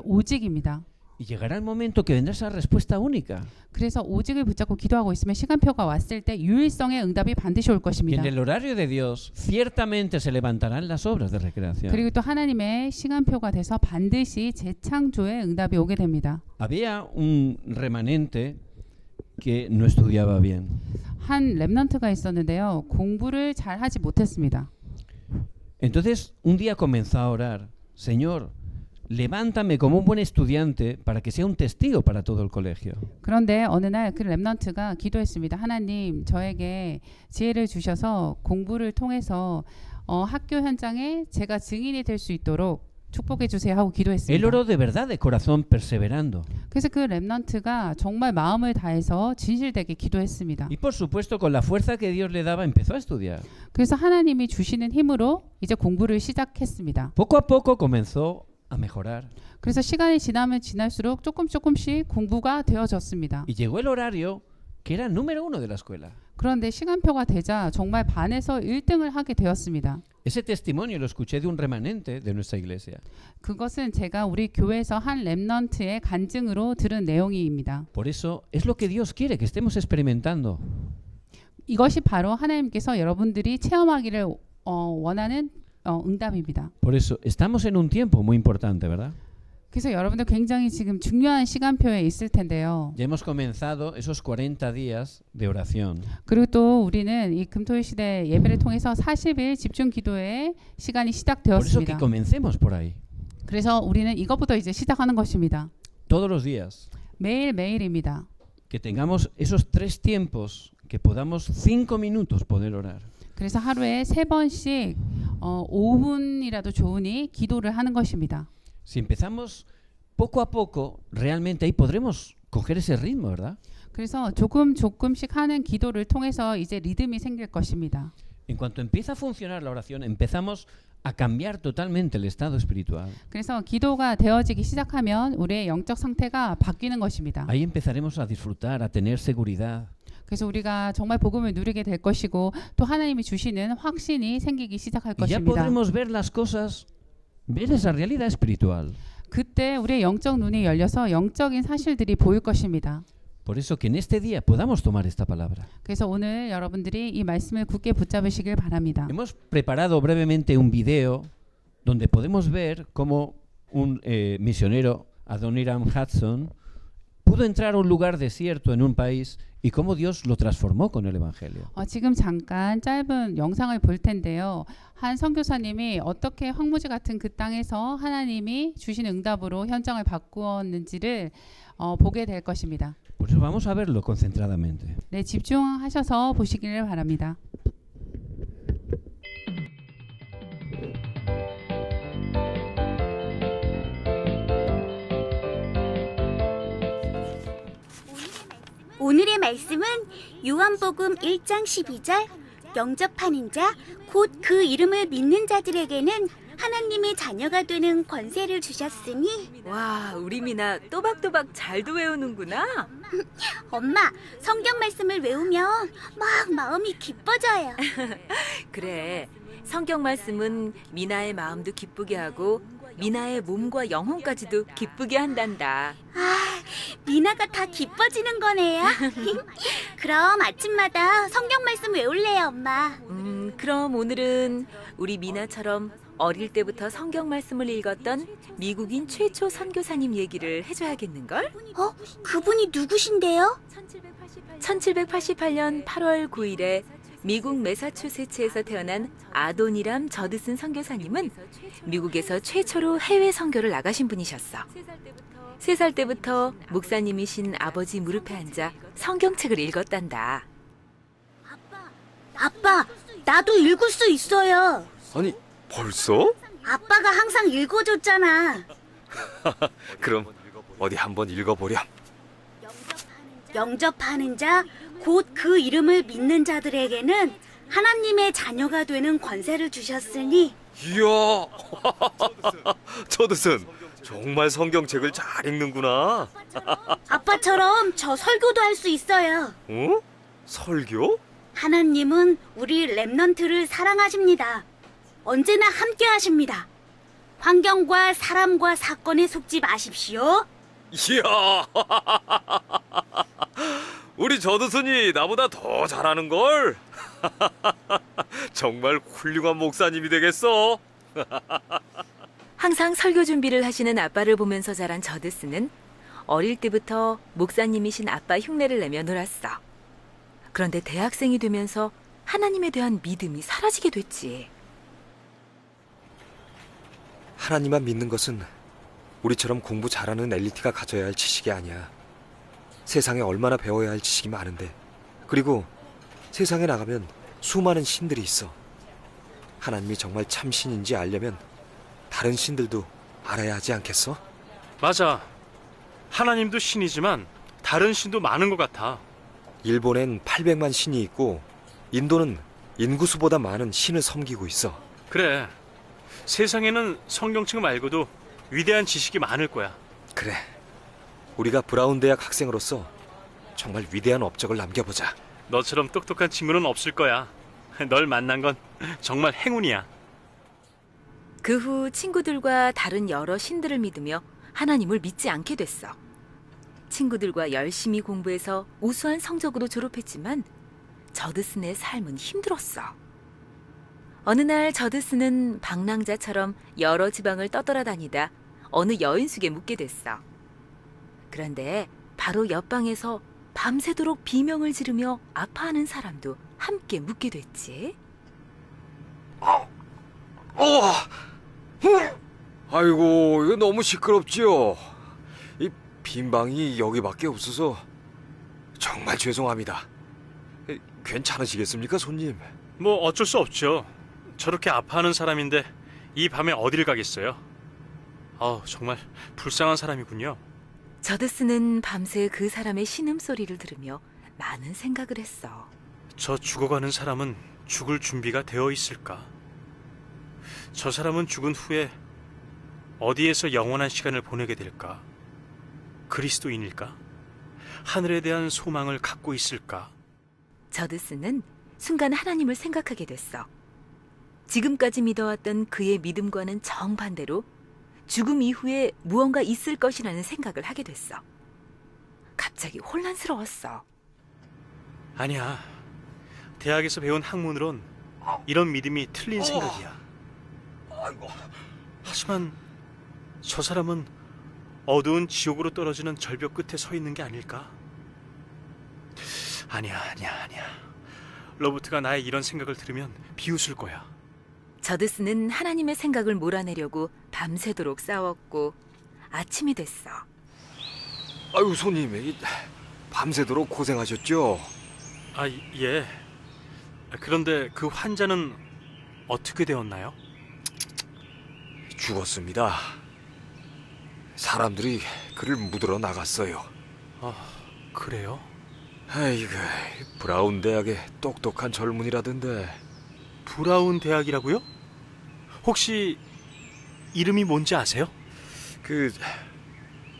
오직입니다. Y llegará el momento que vendrá esa respuesta única. 그래서 오직을 붙잡고 기도하고 있으면 시간표가 왔을 때 유일성의 응답이 반드시 올 Y 것입니다. en el horario de Dios, ciertamente se levantarán las obras de recreación. 그리고 또 하나님의 시간표가 돼서 반드시 재창조의 응답이 오게 됩니다. Había un remanente que no estudiaba bien. 한 렘넌트가 있었는데요. 공부를 잘 하지 못했습니다. Entonces, un día comenzó a orar: Señor, levántame como un buen estudiante para que sea un testigo para todo el colegio. 그런데 어느 날 그 렘넌트가 기도했습니다. 하나님, 저에게 지혜를 주셔서 공부를 통해서 학교 현장에 제가 증인이 될 수 있도록 축복해 주세요 하고 Él 기도했습니다. oró de verdad, de corazón, perseverando. 그래서 그 렘넌트가 정말 마음을 다해서 진실되게 기도했습니다. Y por supuesto, con la fuerza que Dios le daba, empezó a estudiar. 그래서 하나님이 주시는 힘으로 이제 공부를 시작했습니다. Poco a poco comenzó a mejorar. 그래서 시간이 지나면 지날수록 조금씩 공부가 되어졌습니다. Y llegó el horario que era el número 1 de la escuela. 그런데 시간표가 되자 정말 반에서 1등을 하게 되었습니다. Ese testimonio lo escuché de un remanente de nuestra iglesia. 그것은 제가 우리 교회에서 한 렘넌트의 간증으로 들은 내용입니다. Por eso es lo que Dios quiere que estemos experimentando. 이것이 바로 하나님께서 여러분들이 체험하기를 원하는 응답입니다. Por eso estamos en un tiempo muy importante, ¿verdad? 그래서 여러분들 굉장히 지금 중요한 시간표에 있을 텐데요. Ya hemos comenzado esos 40 días de oración. 그리고 또 우리는 이 금토일 시대 예배를 통해서 40일 집중 기도의 시간이 Por eso que 시작되었습니다. comencemos por ahí. 그래서 우리는 이것부터 이제 시작하는 것입니다. Todos los días. 매일매일입니다. Que tengamos esos 3 tiempos, que podamos 5 minutos poder orar. 그래서 하루에 3번씩 5분이라도 좋으니 기도를 하는 것입니다. Si empezamos poco a poco, realmente ahí podremos coger ese ritmo, ¿verdad? 그래서 조금씩 하는 기도를 통해서 이제 리듬이 생길 것입니다. En cuanto empieza a funcionar la oración, empezamos a cambiar totalmente el estado espiritual. 그래서 기도가 되어지기 시작하면 우리의 영적 상태가 바뀌는 것입니다. Ahí empezaremos a disfrutar, a tener seguridad. 그래서 우리가 정말 복음을 누리게 될 것이고 또 하나님이 주시는 확신이 생기기 시작할 Y ya 것입니다. podremos ver las cosas, ver esa realidad espiritual. 그때 우리의 영적 눈이 열려서 영적인 사실들이 보일 것입니다. Por eso que en este día podamos tomar esta palabra. 그래서 오늘 여러분들이 이 말씀을 굳게 붙잡으시길 바랍니다. Hemos preparado brevemente un video donde podemos ver cómo un misionero, Adoniram Hudson, pudo entrar a un lugar desierto en un país y cómo Dios lo transformó con el Evangelio. 지금 잠깐 짧은 영상을 볼 텐데요. 한 선교사님이 어떻게 황무지 같은 그 땅에서 하나님이 주신 응답으로 현장을 바꾸었는지를 보게 될 것입니다. Por eso vamos a verlo concentradamente. 네, 집중하셔서 보시기를 바랍니다. 오늘의 말씀은 요한복음 1장 12절 영접하는 자, 곧 그 이름을 믿는 자들에게는 하나님의 자녀가 되는 권세를 주셨으니. 와, 우리 미나 또박또박 잘도 외우는구나. 엄마, 성경 말씀을 외우면 막 마음이 기뻐져요. 그래, 성경 말씀은 미나의 마음도 기쁘게 하고 미나의 몸과 영혼까지도 기쁘게 한단다. 미나가 다 기뻐지는 거네요. 그럼 아침마다 성경 말씀 외울래요, 엄마. 그럼 오늘은 우리 미나처럼 어릴 때부터 성경 말씀을 읽었던 미국인 최초 선교사님 얘기를 해줘야겠는걸? 그분이 누구신데요? 1788년 8월 9일에 미국 매사추세츠에서 태어난 아도니람 저드슨 선교사님은 미국에서 최초로 해외 선교를 나가신 분이셨어. 3살 때부터 목사님이신 아버지 무릎에 앉아 성경책을 읽었단다. 아빠, 나도 읽을 수 있어요. 아니, 벌써? 아빠가 항상 읽어줬잖아. 그럼 어디 한번 읽어보렴. 영접하는 자, 곧 그 이름을 믿는 자들에게는 하나님의 자녀가 되는 권세를 주셨으니. 이야, 저드슨 정말 성경책을 잘 읽는구나. 아빠처럼 저 설교도 할 수 있어요. 어? 설교? 하나님은 우리 렘넌트를 사랑하십니다. 언제나 함께 하십니다. 환경과 사람과 사건에 속지 마십시오. 이야, 우리 저드슨이 나보다 더 잘하는걸. 정말 훌륭한 목사님이 되겠어. 항상 설교 준비를 하시는 아빠를 보면서 자란 저드슨은 어릴 때부터 목사님이신 아빠 흉내를 내며 놀았어. 그런데 대학생이 되면서 하나님에 대한 믿음이 사라지게 됐지. 하나님만 믿는 것은 우리처럼 공부 잘하는 엘리트가 가져야 할 지식이 아니야. 세상에 얼마나 배워야 할 지식이 많은데. 그리고 세상에 나가면 수많은 신들이 있어. 하나님이 정말 참 신인지 알려면 다른 신들도 알아야 하지 않겠어? 맞아. 하나님도 신이지만 다른 신도 많은 것 같아. 일본엔 800만 신이 있고 인도는 인구수보다 많은 신을 섬기고 있어. 그래. 세상에는 성경책 말고도 위대한 지식이 많을 거야. 그래. 우리가 브라운 대학 학생으로서 정말 위대한 업적을 남겨보자. 너처럼 똑똑한 친구는 없을 거야. 널 만난 건 정말 행운이야. 그 후 친구들과 다른 여러 신들을 믿으며 하나님을 믿지 않게 됐어. 친구들과 열심히 공부해서 우수한 성적으로 졸업했지만 저드슨의 삶은 힘들었어. 어느 날 저드슨은 방랑자처럼 여러 지방을 떠돌아다니다 어느 여인숙에 묵게 됐어. 그런데 바로 옆방에서 밤새도록 비명을 지르며 아파하는 사람도 함께 묵게 됐지. 아이고, 이거 너무 시끄럽지요. 이 빈 방이 여기밖에 없어서 정말 죄송합니다. 괜찮으시겠습니까, 손님? 뭐 어쩔 수 없죠. 저렇게 아파하는 사람인데 이 밤에 어딜 가겠어요. 정말 불쌍한 사람이군요. 저드슨은 밤새 그 사람의 신음소리를 들으며 많은 생각을 했어. 저 죽어가는 사람은 죽을 준비가 되어 있을까? 저 사람은 죽은 후에 어디에서 영원한 시간을 보내게 될까? 그리스도인일까? 하늘에 대한 소망을 갖고 있을까? 저드슨은 순간 하나님을 생각하게 됐어. 지금까지 믿어왔던 그의 믿음과는 정반대로 죽음 이후에 무언가 있을 것이라는 생각을 하게 됐어. 갑자기 혼란스러웠어. 아니야. 대학에서 배운 학문으론 이런 믿음이 틀린 생각이야. 하지만 저 사람은 어두운 지옥으로 떨어지는 절벽 끝에 서 있는 게 아닐까? 아니야. 로버트가 나의 이런 생각을 들으면 비웃을 거야. 저드슨은 하나님의 생각을 몰아내려고 밤새도록 싸웠고 아침이 됐어. 아유, 손님, 밤새도록 고생하셨죠? 아, 예. 그런데 그 환자는 어떻게 되었나요? 죽었습니다. 사람들이 그를 묻으러 나갔어요. 아, 그래요? 아이고, 브라운 대학의 똑똑한 젊은이라던데. 브라운 대학이라고요? 혹시 이름이 뭔지 아세요? 그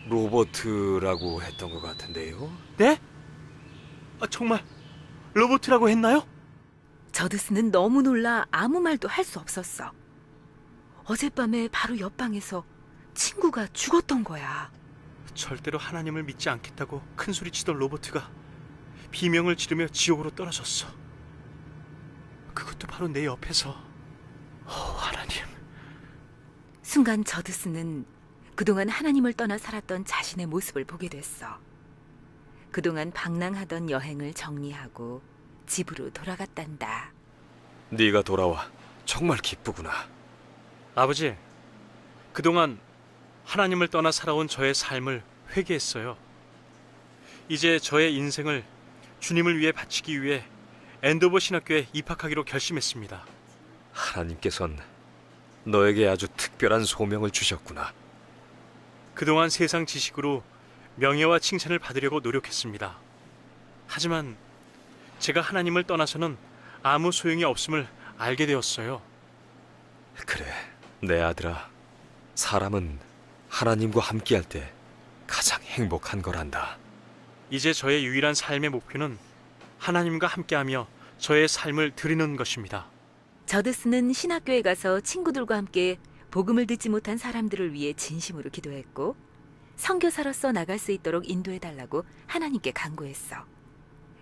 로버트라고 했던 것 같은데요. 네? 아, 정말 로버트라고 했나요? 저드슨은 너무 놀라 아무 말도 할 수 없었어. 어젯밤에 바로 옆방에서 친구가 죽었던 거야. 절대로 하나님을 믿지 않겠다고 큰소리치던 로버트가 비명을 지르며 지옥으로 떨어졌어. 그것도 바로 내 옆에서. 하나님. 순간 저드슨은 그동안 하나님을 떠나 살았던 자신의 모습을 보게 됐어. 그동안 방랑하던 여행을 정리하고 집으로 돌아갔단다. 네가 돌아와 정말 기쁘구나. 아버지, 그동안 하나님을 떠나 살아온 저의 삶을 회개했어요. 이제 저의 인생을 주님을 위해 바치기 위해 엔도버 신학교에 입학하기로 결심했습니다. 하나님께선 너에게 아주 특별한 소명을 주셨구나. 그동안 세상 지식으로 명예와 칭찬을 받으려고 노력했습니다. 하지만 제가 하나님을 떠나서는 아무 소용이 없음을 알게 되었어요. 그래, 내 아들아. 사람은 하나님과 함께할 때 가장 행복한 거란다. 이제 저의 유일한 삶의 목표는 하나님과 함께하며 저의 삶을 드리는 것입니다. 저드슨은 신학교에 가서 친구들과 함께 복음을 듣지 못한 사람들을 위해 진심으로 기도했고 선교사로서 나갈 수 있도록 인도해달라고 하나님께 간구했어.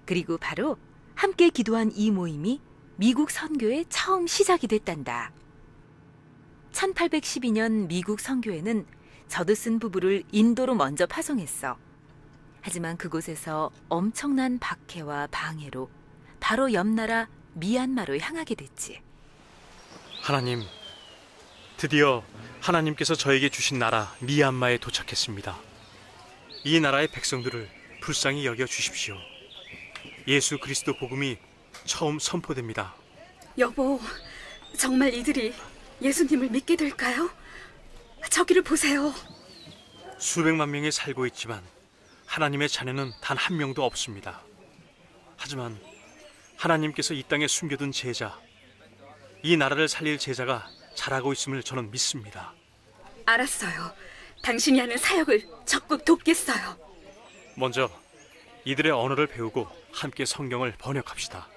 그리고 바로 함께 기도한 이 모임이 미국 선교의 처음 시작이 됐단다. 1812년 미국 선교회는 저드슨 부부를 인도로 먼저 파송했어. 하지만 그곳에서 엄청난 박해와 방해로 바로 옆 나라 미얀마로 향하게 됐지. 하나님, 드디어 하나님께서 저에게 주신 나라 미얀마에 도착했습니다. 이 나라의 백성들을 불쌍히 여겨 주십시오. 예수 그리스도 복음이 처음 선포됩니다. 여보, 정말 이들이 예수님을 믿게 될까요? 저기를 보세요. 수백만 명이 살고 있지만 하나님의 자녀는 단 한 명도 없습니다. 하지만 하나님께서 이 땅에 숨겨둔 제자, 이 나라를 살릴 제자가 자라고 있음을 저는 믿습니다. 알았어요. 당신이 하는 사역을 적극 돕겠어요. 먼저 이들의 언어를 배우고 함께 성경을 번역합시다.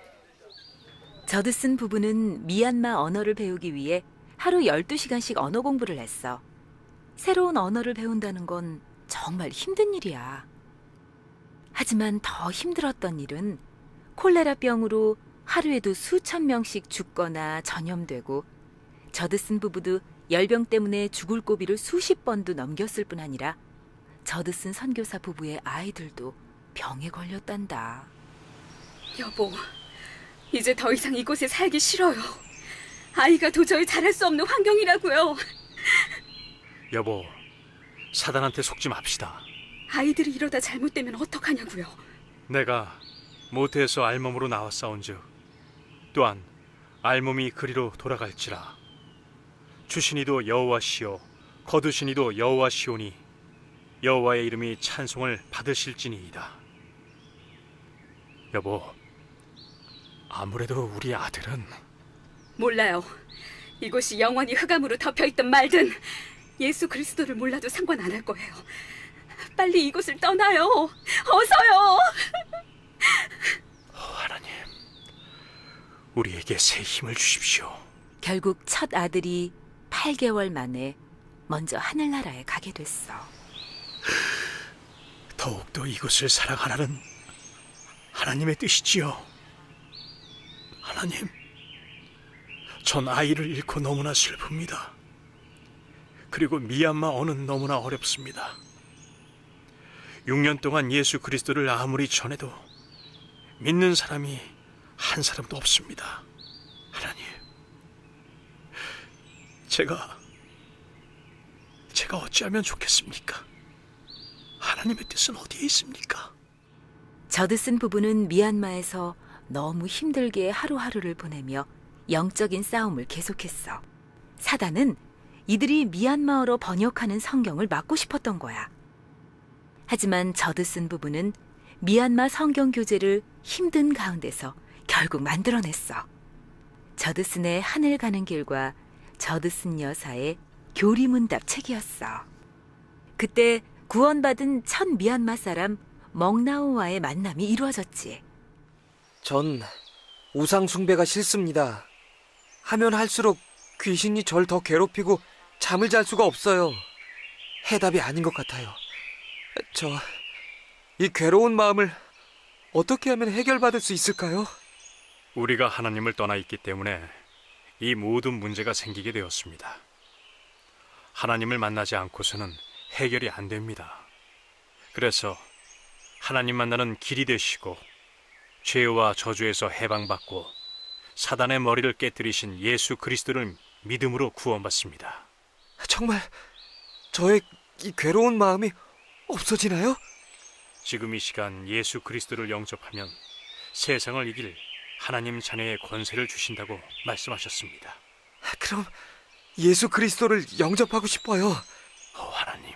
저드슨 부부는 미얀마 언어를 배우기 위해 하루 12시간씩 언어 공부를 했어. 새로운 언어를 배운다는 건 정말 힘든 일이야. 하지만 더 힘들었던 일은 콜레라병으로 하루에도 수천 명씩 죽거나 전염되고 저드슨 부부도 열병 때문에 죽을 고비를 수십 번도 넘겼을 뿐 아니라 저드슨 선교사 부부의 아이들도 병에 걸렸단다. 여보, 이제 더 이상 이곳에 살기 싫어요. 아이가 도저히 자랄 수 없는 환경이라고요. 여보, 사단한테 속지 맙시다. 아이들이 이러다 잘못되면 어떡하냐고요. 내가 모태에서 알몸으로 나왔사온즉 또한 알몸이 그리로 돌아갈지라. 주시니도 여호와시요 거두시니도 여호와시오니 여호와의 이름이 찬송을 받으실지니이다. 여보, 아무래도 우리 아들은 몰라요. 이곳이 영원히 흑암으로 덮여있든 말든 예수 그리스도를 몰라도 상관 안 할 거예요. 빨리 이곳을 떠나요. 어서요. 하나님, 우리에게 새 힘을 주십시오. 결국 첫 아들이 8개월 만에 먼저 하늘나라에 가게 됐어. 더욱더 이곳을 사랑하라는 하나님의 뜻이지요. 하나님, 전 아이를 잃고 너무나 슬픕니다. 그리고 미얀마 언어는 너무나 어렵습니다. 6년 동안 예수 그리스도를 아무리 전해도 믿는 사람이 한 사람도 없습니다. 하나님, 제가 어찌하면 좋겠습니까? 하나님의 뜻은 어디에 있습니까? 저드슨 부부는 미얀마에서 너무 힘들게 하루하루를 보내며 영적인 싸움을 계속했어. 사단은 이들이 미얀마어로 번역하는 성경을 막고 싶었던 거야. 하지만 저드슨 부부는 미얀마 성경 교재를 힘든 가운데서 결국 만들어냈어. 저드슨의 하늘 가는 길과 저드슨 여사의 교리문답 책이었어. 그때 구원받은 첫 미얀마 사람 멍나오와의 만남이 이루어졌지. 전 우상 숭배가 싫습니다. 하면 할수록 귀신이 절 더 괴롭히고 잠을 잘 수가 없어요. 해답이 아닌 것 같아요. 이 괴로운 마음을 어떻게 하면 해결받을 수 있을까요? 우리가 하나님을 떠나 있기 때문에 이 모든 문제가 생기게 되었습니다. 하나님을 만나지 않고서는 해결이 안 됩니다. 그래서 하나님 만나는 길이 되시고 죄와 저주에서 해방받고 사단의 머리를 깨뜨리신 예수 그리스도를 믿음으로 구원받습니다. 정말 저의 이 괴로운 마음이 없어지나요? 지금 이 시간 예수 그리스도를 영접하면 세상을 이길 하나님 자녀의 권세를 주신다고 말씀하셨습니다. 그럼 예수 그리스도를 영접하고 싶어요. 하나님,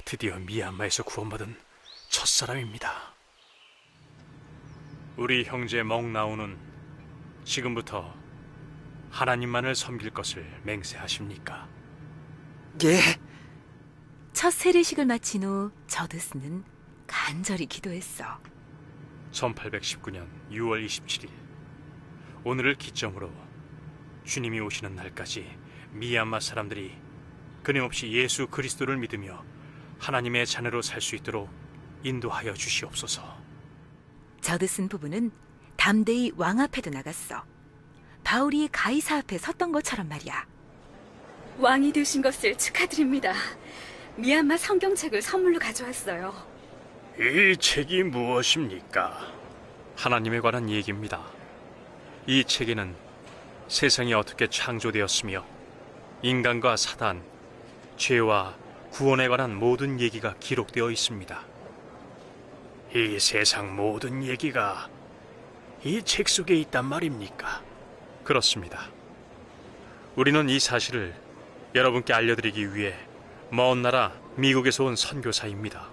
드디어 미얀마에서 구원받은 첫사람입니다. 우리 형제 멍나오는 지금부터 하나님만을 섬길 것을 맹세하십니까? 예. 첫 세례식을 마친 후 저드슨은 간절히 기도했어. 1819년 6월 27일 오늘을 기점으로 주님이 오시는 날까지 미얀마 사람들이 끊임없이 예수 그리스도를 믿으며 하나님의 자녀로 살 수 있도록 인도하여 주시옵소서. 저드슨 부부는 담대히 왕 앞에도 나갔어. 바울이 가이사 앞에 섰던 것처럼 말이야. 왕이 되신 것을 축하드립니다. 미얀마 성경책을 선물로 가져왔어요. 이 책이 무엇입니까? 하나님에 관한 얘기입니다. 이 책에는 세상이 어떻게 창조되었으며 인간과 사단, 죄와 구원에 관한 모든 얘기가 기록되어 있습니다. 이 세상 모든 얘기가 이 책 속에 있단 말입니까? 그렇습니다. 우리는 이 사실을 여러분께 알려드리기 위해 먼 나라 미국에서 온 선교사입니다.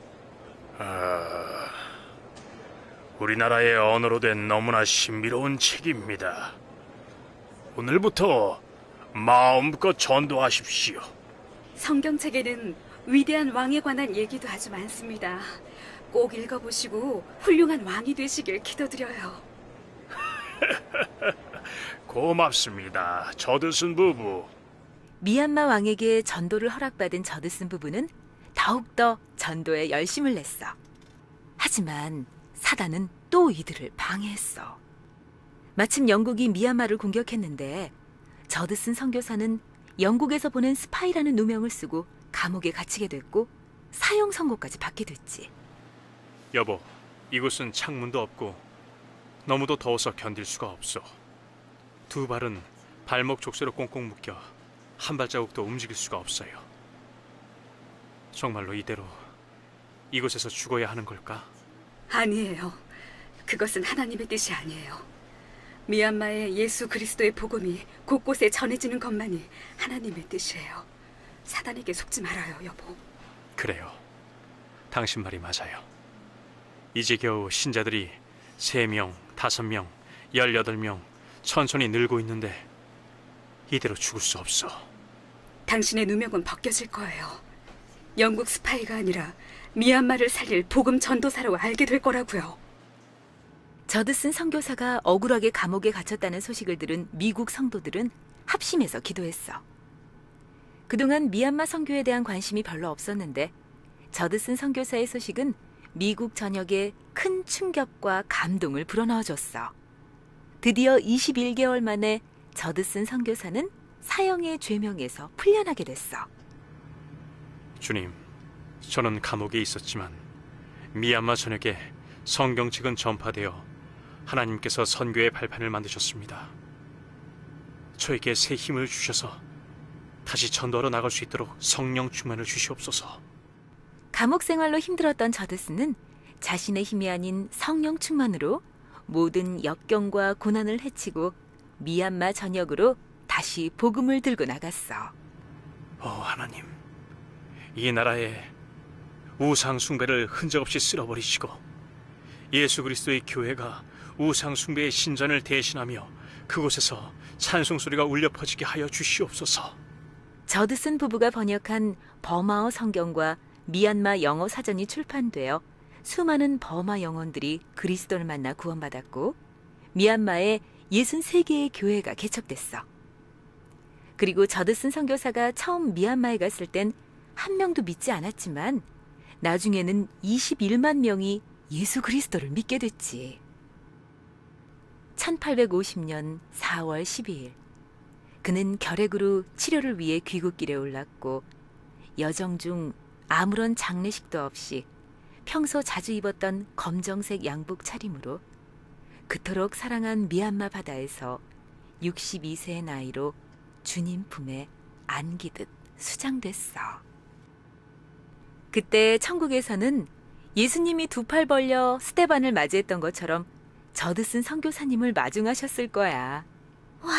우리나라의 언어로 된 너무나 신비로운 책입니다. 오늘부터 마음껏 전도하십시오. 성경책에는 위대한 왕에 관한 얘기도 아주 많습니다. 꼭 읽어보시고 훌륭한 왕이 되시길 기도드려요. 고맙습니다. 저드슨 부부. 미얀마 왕에게 전도를 허락받은 저드슨 부부는 더욱더 전도에 열심을 냈어. 하지만 사단은 또 이들을 방해했어. 마침 영국이 미얀마를 공격했는데 저드슨 선교사는 영국에서 보낸 스파이라는 누명을 쓰고 감옥에 갇히게 됐고 사형 선고까지 받게 됐지. 여보, 이곳은 창문도 없고 너무도 더워서 견딜 수가 없어. 두 발은 발목 족쇄로 꽁꽁 묶여 한 발자국도 움직일 수가 없어요. 정말로 이대로 이곳에서 죽어야 하는 걸까? 아니에요. 그것은 하나님의 뜻이 아니에요. 미얀마의 예수 그리스도의 복음이 곳곳에 전해지는 것만이 하나님의 뜻이에요. 사단에게 속지 말아요, 여보. 그래요. 당신 말이 맞아요. 이제 겨우 신자들이 3명, 5명, 18명 천천히 늘고 있는데 이대로 죽을 수 없어. 당신의 누명은 벗겨질 거예요. 영국 스파이가 아니라 미얀마를 살릴 복음 전도사로 알게 될 거라고요. 저드슨 선교사가 억울하게 감옥에 갇혔다는 소식을 들은 미국 성도들은 합심해서 기도했어. 그동안 미얀마 선교에 대한 관심이 별로 없었는데 저드슨 선교사의 소식은 미국 전역에 큰 충격과 감동을 불어넣어줬어. 드디어 21개월 만에 저드슨 선교사는 사형의 죄명에서 풀려나게 됐어. 주님, 저는 감옥에 있었지만 미얀마 전역에 성경책은 전파되어 하나님께서 선교의 발판을 만드셨습니다. 저에게 새 힘을 주셔서 다시 전도하러 나갈 수 있도록 성령 충만을 주시옵소서. 감옥 생활로 힘들었던 저드슨은 자신의 힘이 아닌 성령 충만으로 모든 역경과 고난을 헤치고 미얀마 전역으로 다시 복음을 들고 나갔어. 하나님, 이 나라에 우상 숭배를 흔적 없이 쓸어버리시고 예수 그리스도의 교회가 우상 숭배의 신전을 대신하며 그곳에서 찬송 소리가 울려 퍼지게 하여 주시옵소서. 저드슨 부부가 번역한 버마어 성경과 미얀마 영어 사전이 출판되어 수많은 버마 영혼들이 그리스도를 만나 구원받았고 미얀마에 63개의 교회가 개척됐어. 그리고 저드슨 선교사가 처음 미얀마에 갔을 땐 한 명도 믿지 않았지만 나중에는 21만 명이 예수 그리스도를 믿게 됐지. 1850년 4월 12일 그는 결핵으로 치료를 위해 귀국길에 올랐고 여정 중 아무런 장례식도 없이 평소 자주 입었던 검정색 양복 차림으로 그토록 사랑한 미얀마 바다에서 62세의 나이로 주님 품에 안기듯 수장됐어. 그때 천국에서는 예수님이 두 팔 벌려 스데반을 맞이했던 것처럼 저드슨 선교사님을 마중하셨을 거야. 와,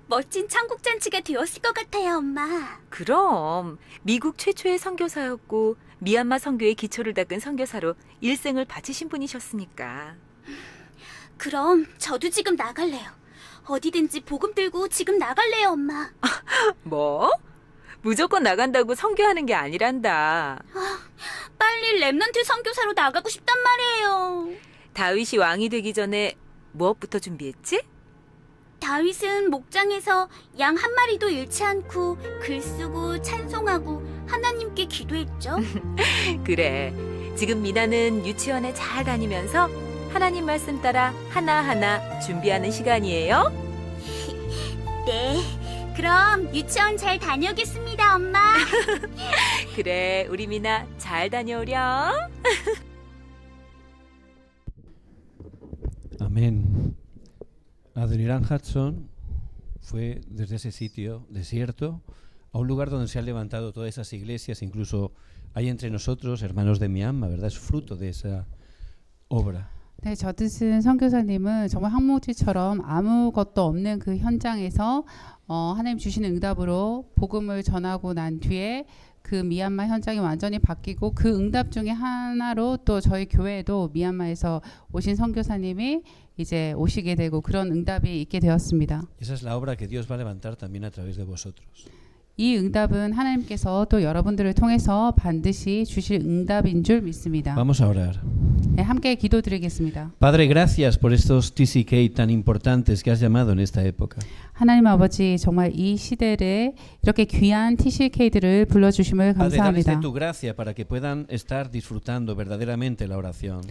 멋진 천국잔치가 되었을 것 같아요, 엄마. 그럼 미국 최초의 선교사였고 미얀마 선교의 기초를 닦은 선교사로 일생을 바치신 분이셨으니까. 그럼 저도 지금 나갈래요. 어디든지 복음 들고 지금 나갈래요, 엄마. 뭐? 무조건 나간다고 선교하는 게 아니란다. 빨리 렘넌트 선교사로 나가고 싶단 말이에요. 다윗이 왕이 되기 전에 무엇부터 준비했지? 다윗은 목장에서 양 한 마리도 잃지 않고 글 쓰고 찬송하고 하나님께 기도했죠. 그래. 지금 미나는 유치원에 잘 다니면서 하나님 말씀 따라 하나하나 준비하는 시간이에요. 네, 그럼 유치원 잘 다녀오겠습니다, 엄마. 그래, 우리 미나 잘 다녀오렴. Amén. Adoniram Hudson fue desde ese sitio desierto a un lugar donde se han levantado todas esas iglesias, incluso hay entre nosotros hermanos de Myanmar, ¿verdad? Es fruto de esa obra. 네, 저드슨 선교사님은 정말 항목지처럼 아무것도 없는 그 현장에서 하나님 주시는 응답으로 복음을 전하고 난 뒤에 그 미얀마 현장이 완전히 바뀌고 그 응답 중에 하나로 또 저희 교회에도 미얀마에서 오신 선교사님이 이제 오시게 되고 그런 응답이 있게 되었습니다. Esa es la obra que Dios va a levantar también a través de vosotros. 이 응답은 하나님께서 또 여러분들을 통해서 반드시 주실 응답인 줄 믿습니다. Vamos a orar. 네, 함께 기도드리겠습니다. Padre, gracias por estos TCK tan importantes que has llamado en esta época. 하나님 아버지 정말 이 시대에 이렇게 귀한 TCK들을 불러주심을 Padre, dales de 감사합니다. tu gracia para que puedan estar disfrutando verdaderamente la oración.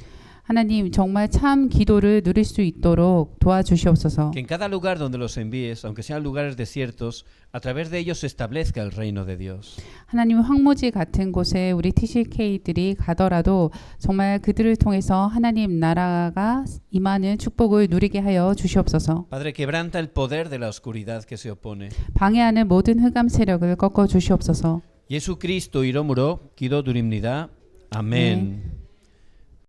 하나님 정말 참 기도를 누릴 수 있도록 도와주시옵소서. Que en cada lugar donde los envíes, aunque sean lugares desiertos, a través de ellos se establezca el reino de Dios. 하나님 황무지 같은 곳에 우리 TCK들이 가더라도 정말 그들을 통해서 하나님 나라가 임하는 축복을 누리게 하여 주시옵소서. Padre, quebranta el poder de la oscuridad que se opone. 방해하는 모든 흑암 세력을 꺾어 주시옵소서. Jesucristo 이름으로 기도드립니다. 아멘.